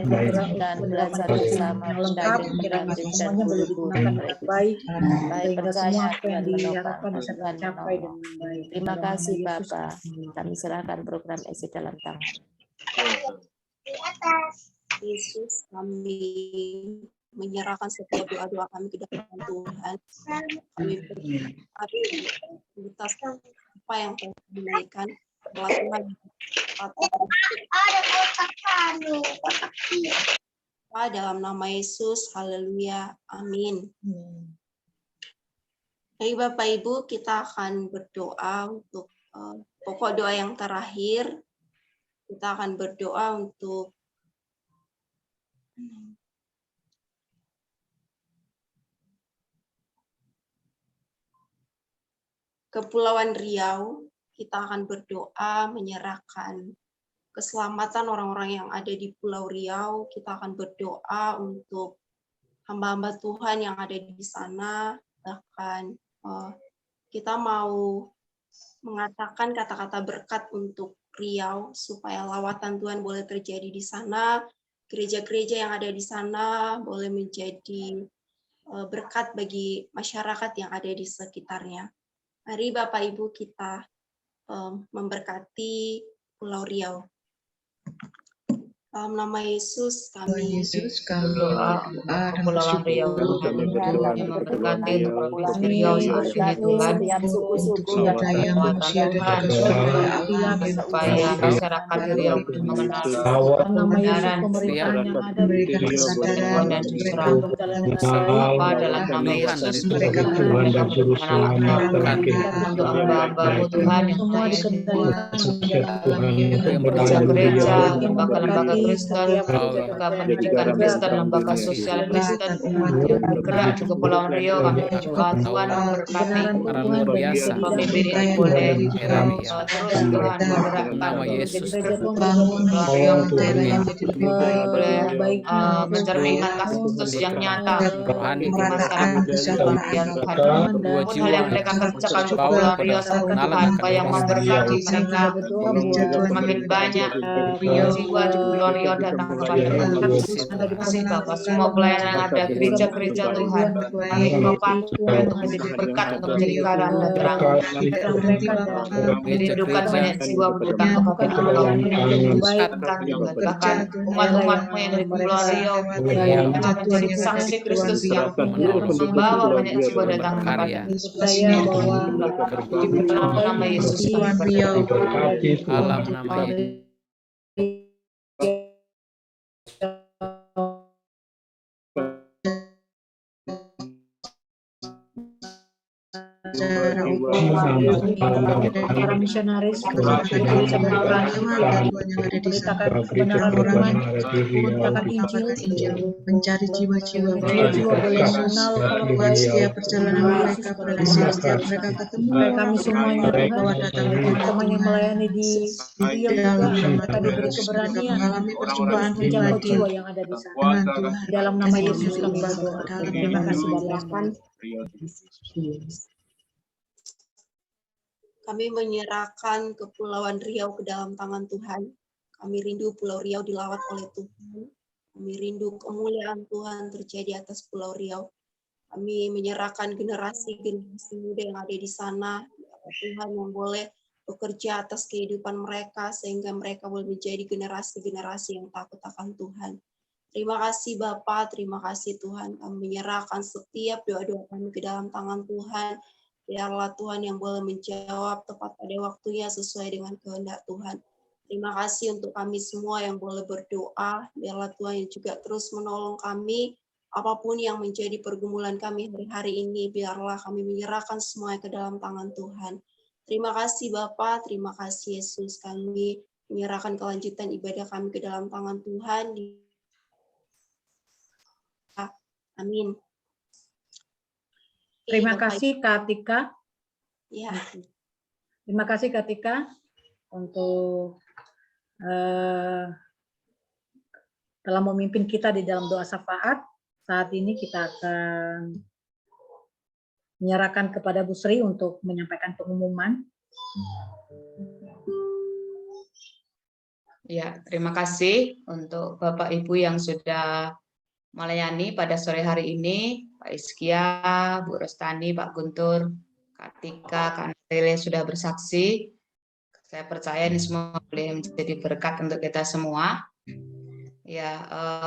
dan belajar bersama lengkap, kiranya semuanya boleh digunakan dengan baik, sehingga semua apa yang diharapkan bisa tercapai dengan baik. Terima kasih Bapak. Kami serahkan program isi dalam tangan. Yesus, kami menyerahkan setiap doa-doa kami ke dalam Tuhan. Kami beritakan apa yang Tuhan berikan. Dalam nama Yesus, haleluya, amin. Baik Bapak Ibu, kita akan berdoa untuk pokok doa yang terakhir. Kita akan berdoa untuk Kepulauan Riau. Kita akan berdoa menyerahkan keselamatan orang-orang yang ada di Pulau Riau. Kita akan berdoa untuk hamba-hamba Tuhan yang ada di sana. Bahkan kita mau mengatakan kata-kata berkat untuk Riau supaya lawatan Tuhan boleh terjadi di sana. Gereja-gereja yang ada di sana boleh menjadi berkat bagi masyarakat yang ada di sekitarnya. Mari Bapak Ibu kita memberkati Pulau Riau. Dalam nama Yesus kami berdoa Kepulauan Riau yang memberkati untuk Riau saat ini Tuhan, supaya masyarakat Riau mengenal kebenaran dan justru apa dalam nama Yesus mereka untuk hamba-hambamu Tuhan yang gereja-gereja, lembaga-lembaga Kristen, lembaga pendidikan Kristen, lembaga sosial Kristen yang bergerak di Kepulauan Riau. Kami juga Tuhan memberkati pemimpin ini boleh terus Tuhan menggerakkan Yesus Kepulauan Riau boleh mencerminkan kasih Kristus yang nyata di masyarakat ya Tuhan. Pun hal yang mereka kerjakan untuk Kepulauan Riau Tuhan, yang memberkati mereka semakin banyak jiwa di Kepulauan Riau datang kepada Tuhan. Terima kasih Bapak, semua pelayanan yang ada, gereja-gereja Tuhan, kami Bapak untuk menjadi berkat, untuk menjadi garanda terang, merindukan banyak jiwa untuk datang kepada Engkau, bahkan umat-umatmu yang dari Kepulauan Riau menjadi saksi Kristus yang membawa banyak jiwa datang kepada di dalam nama Yesus kami berdoa. Dalam nama Yesus. para misionaris memberitakan kebenaran firman, memberitakan Injil, mencari jiwa-jiwa jiwa boleh mengenal setiap perjalanan mereka berhasil, setiap mereka ketemu kami semuanya bahwa datang teman yang melayani di Riau juga mereka diberi keberanian mengalami perjumpaan menjangkau pribadi jiwa yang ada di sana. dengan Tuhan. Dalam nama Yesus kami berdoa. Terima kasih Bapak. Kami menyerahkan Kepulauan Riau ke dalam tangan Tuhan. Kami rindu Pulau Riau dilawat oleh Tuhan. Kami rindu kemuliaan Tuhan terjadi atas Pulau Riau. Kami menyerahkan generasi muda yang ada di sana. Tuhan yang boleh bekerja atas kehidupan mereka sehingga mereka boleh menjadi generasi-generasi yang takut akan Tuhan. Terima kasih Bapa, terima kasih Tuhan. Kami menyerahkan setiap doa-doa kami ke dalam tangan Tuhan. Biarlah Tuhan yang boleh menjawab tepat pada waktunya sesuai dengan kehendak Tuhan. Terima kasih untuk kami semua yang boleh berdoa. Biarlah Tuhan yang juga terus menolong kami. Apapun yang menjadi pergumulan kami hari-hari ini, biarlah kami menyerahkan semuanya ke dalam tangan Tuhan. Terima kasih Bapa, terima kasih Yesus. Kami menyerahkan kelanjutan ibadah kami ke dalam tangan Tuhan. Amin. Terima kasih Kak Tika. Ya. Terima kasih Kak Tika untuk telah memimpin kita di dalam doa syafaat. Saat ini kita akan menyerahkan kepada Bu Sri untuk menyampaikan pengumuman. Ya, terima kasih untuk Bapak Ibu yang sudah melayani pada sore hari ini, Pak Iskia, Bu Rostani, Pak Guntur, Kak Tika, Kak Narile sudah bersaksi. Saya percaya ini semua boleh menjadi berkat untuk kita semua. Ya,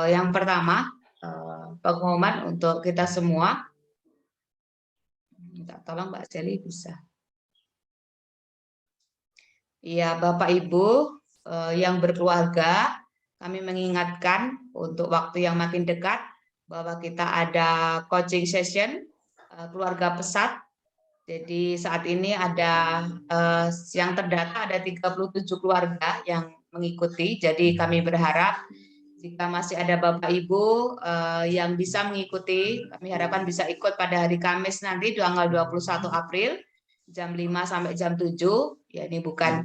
yang pertama pengumuman untuk kita semua. Minta tolong Mbak Seli bisa. Ya, Bapak Ibu yang berkeluarga, kami mengingatkan untuk waktu yang makin dekat bahwa kita ada coaching session keluarga pesat. Jadi saat ini ada yang terdata ada 37 keluarga yang mengikuti. Jadi kami berharap jika masih ada Bapak Ibu yang bisa mengikuti, kami harapkan bisa ikut pada hari Kamis nanti tanggal 21 April jam 5 sampai jam 7. Ya, ini bukan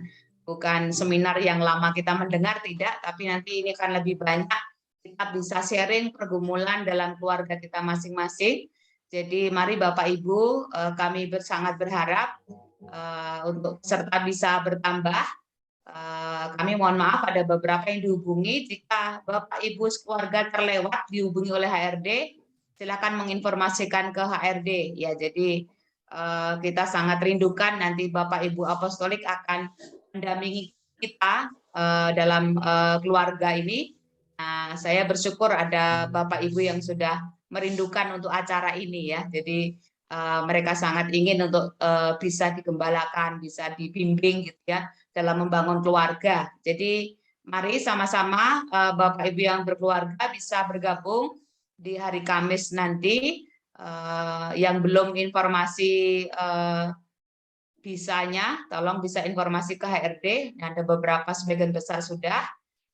seminar yang lama kita mendengar, tidak, tapi nanti ini akan lebih banyak kita bisa sharing pergumulan dalam keluarga kita masing-masing. Jadi mari Bapak Ibu, kami sangat berharap untuk peserta bisa bertambah. Kami mohon maaf ada beberapa yang dihubungi. Jika Bapak Ibu keluarga terlewat dihubungi oleh HRD, silakan menginformasikan ke HRD. Ya, jadi kita sangat rindukan nanti Bapak Ibu Apostolik akan mendampingi kita dalam keluarga ini. Nah, saya bersyukur ada Bapak Ibu yang sudah merindukan untuk acara ini ya. Jadi mereka sangat ingin untuk bisa digembalakan, bisa dibimbing gitu ya dalam membangun keluarga. Jadi mari sama-sama Bapak Ibu yang berkeluarga bisa bergabung di hari Kamis nanti. Yang belum informasi bisanya, tolong bisa informasi ke HRD. Ada beberapa sebagian besar sudah.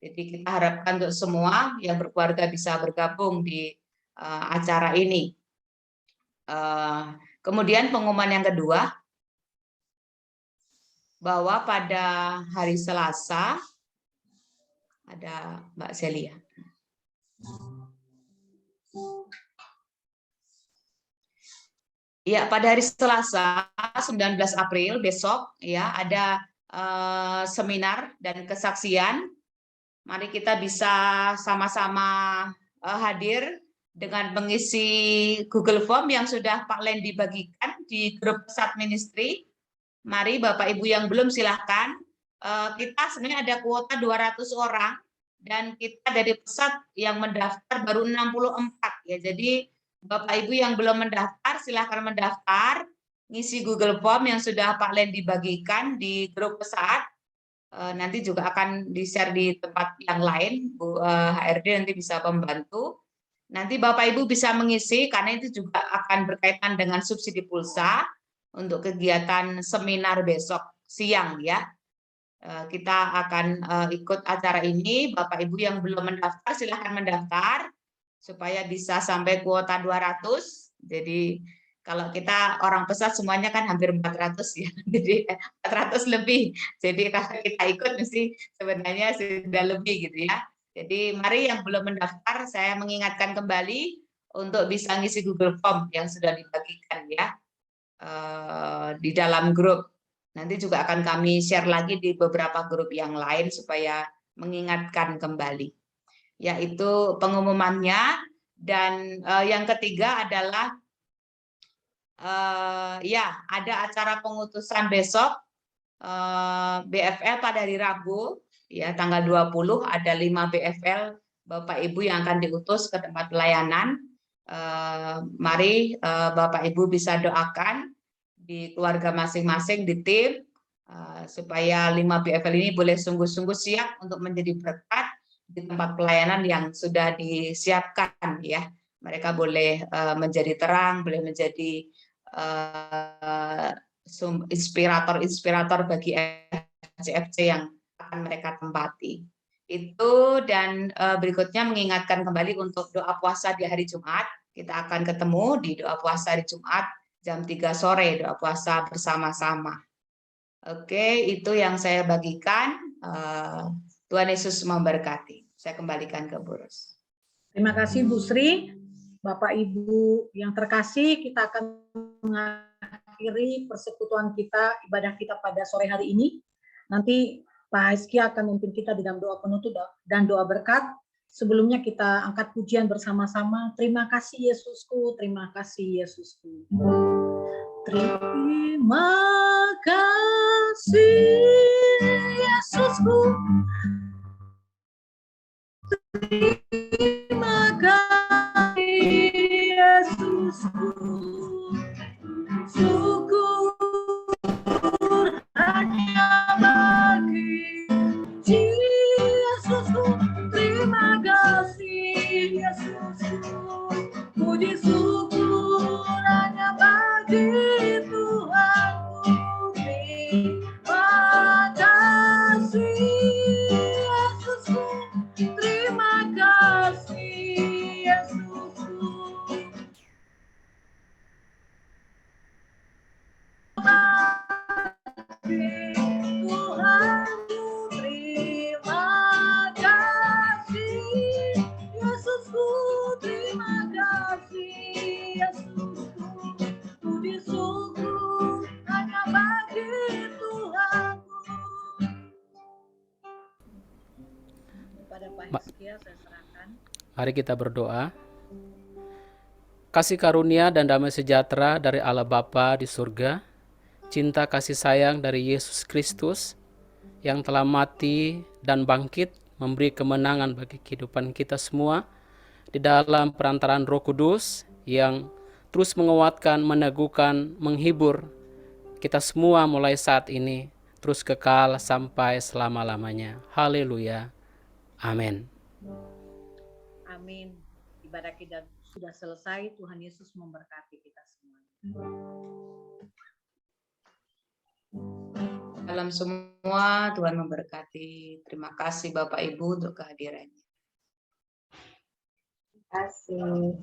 Jadi kita harapkan untuk semua yang berkeluarga bisa bergabung di acara ini. Kemudian pengumuman yang kedua, bahwa pada hari Selasa, ada Mbak Celia. Ya, pada hari Selasa 19 April besok ya ada seminar dan kesaksian. Mari kita bisa sama-sama hadir dengan mengisi Google Form yang sudah Pak Len dibagikan di grup Pesat Ministry. Mari Bapak Ibu yang belum silahkan. Kita sebenarnya ada kuota 200 orang dan kita dari Pesat yang mendaftar baru 64 ya. Jadi Bapak Ibu yang belum mendaftar silahkan mendaftar, ngisi Google Form yang sudah Pak Len dibagikan di grup Pesat. Nanti juga akan di-share di tempat yang lain, Bu HRD nanti bisa membantu. Nanti Bapak Ibu bisa mengisi karena itu juga akan berkaitan dengan subsidi pulsa untuk kegiatan seminar besok siang ya. Kita akan ikut acara ini. Bapak Ibu yang belum mendaftar silahkan mendaftar supaya bisa sampai kuota 200. Jadi kalau kita orang Pesat semuanya kan hampir 400 ya. Jadi 400 lebih. Jadi kalau kita ikut mesti sebenarnya sudah lebih gitu ya. Jadi mari yang belum mendaftar saya mengingatkan kembali untuk bisa ngisi Google Form yang sudah dibagikan ya di dalam grup. Nanti juga akan kami share lagi di beberapa grup yang lain supaya mengingatkan kembali. Yaitu pengumumannya. Dan yang ketiga adalah ya ada acara pengutusan besok BFL pada hari Rabu ya tanggal 20 ada 5 BFL Bapak Ibu yang akan diutus ke tempat pelayanan. Mari Bapak Ibu bisa doakan di keluarga masing-masing di tim supaya 5 BFL ini boleh sungguh-sungguh siap untuk menjadi berkat di tempat pelayanan yang sudah disiapkan ya. Mereka boleh menjadi terang, boleh menjadi inspirator bagi FCFC yang akan mereka tempati. Itu dan berikutnya mengingatkan kembali untuk doa puasa di hari Jumat. Kita akan ketemu di doa puasa hari Jumat jam 3 sore, doa puasa bersama-sama. Oke, itu yang saya bagikan. Tuhan Yesus memberkati. Saya kembalikan ke Bu Ros. Terima kasih Bu Sri. Bapak Ibu yang terkasih, kita akan mengakhiri persekutuan kita, ibadah kita pada sore hari ini. Nanti Pak Hizki akan memimpin kita di dalam doa penutup dan doa berkat. Sebelumnya kita angkat pujian bersama-sama. Terima kasih Yesusku, terima kasih Yesusku. Terima kasih Yesusku. Terima kasih Yesusku. Syukur hanya bagi Yesusku. Terima kasih Yesusku. Puji syukur hanya bagi Tuhanku. Terima kasih Yesusku. Terima kasih Yesusku. Tuhanku, terima kasih Yesusku. Terima kasih Yesusku. Puji syukur hanya bagi Tuhanku. Kepada Pak Hizki saya serahkan. Mari kita berdoa. Kasih karunia dan damai sejahtera dari Allah Bapa di surga, cinta kasih sayang dari Yesus Kristus yang telah mati dan bangkit, memberi kemenangan bagi kehidupan kita semua di dalam perantaraan Roh Kudus yang terus menguatkan, meneguhkan, menghibur kita semua mulai saat ini, terus kekal sampai selama-lamanya. Haleluya. Amin. Amin. Ibadah kita sudah selesai. Tuhan Yesus memberkati kita semua. Salam semua, Tuhan memberkati. Terima kasih Bapak Ibu untuk kehadirannya. Terima kasih.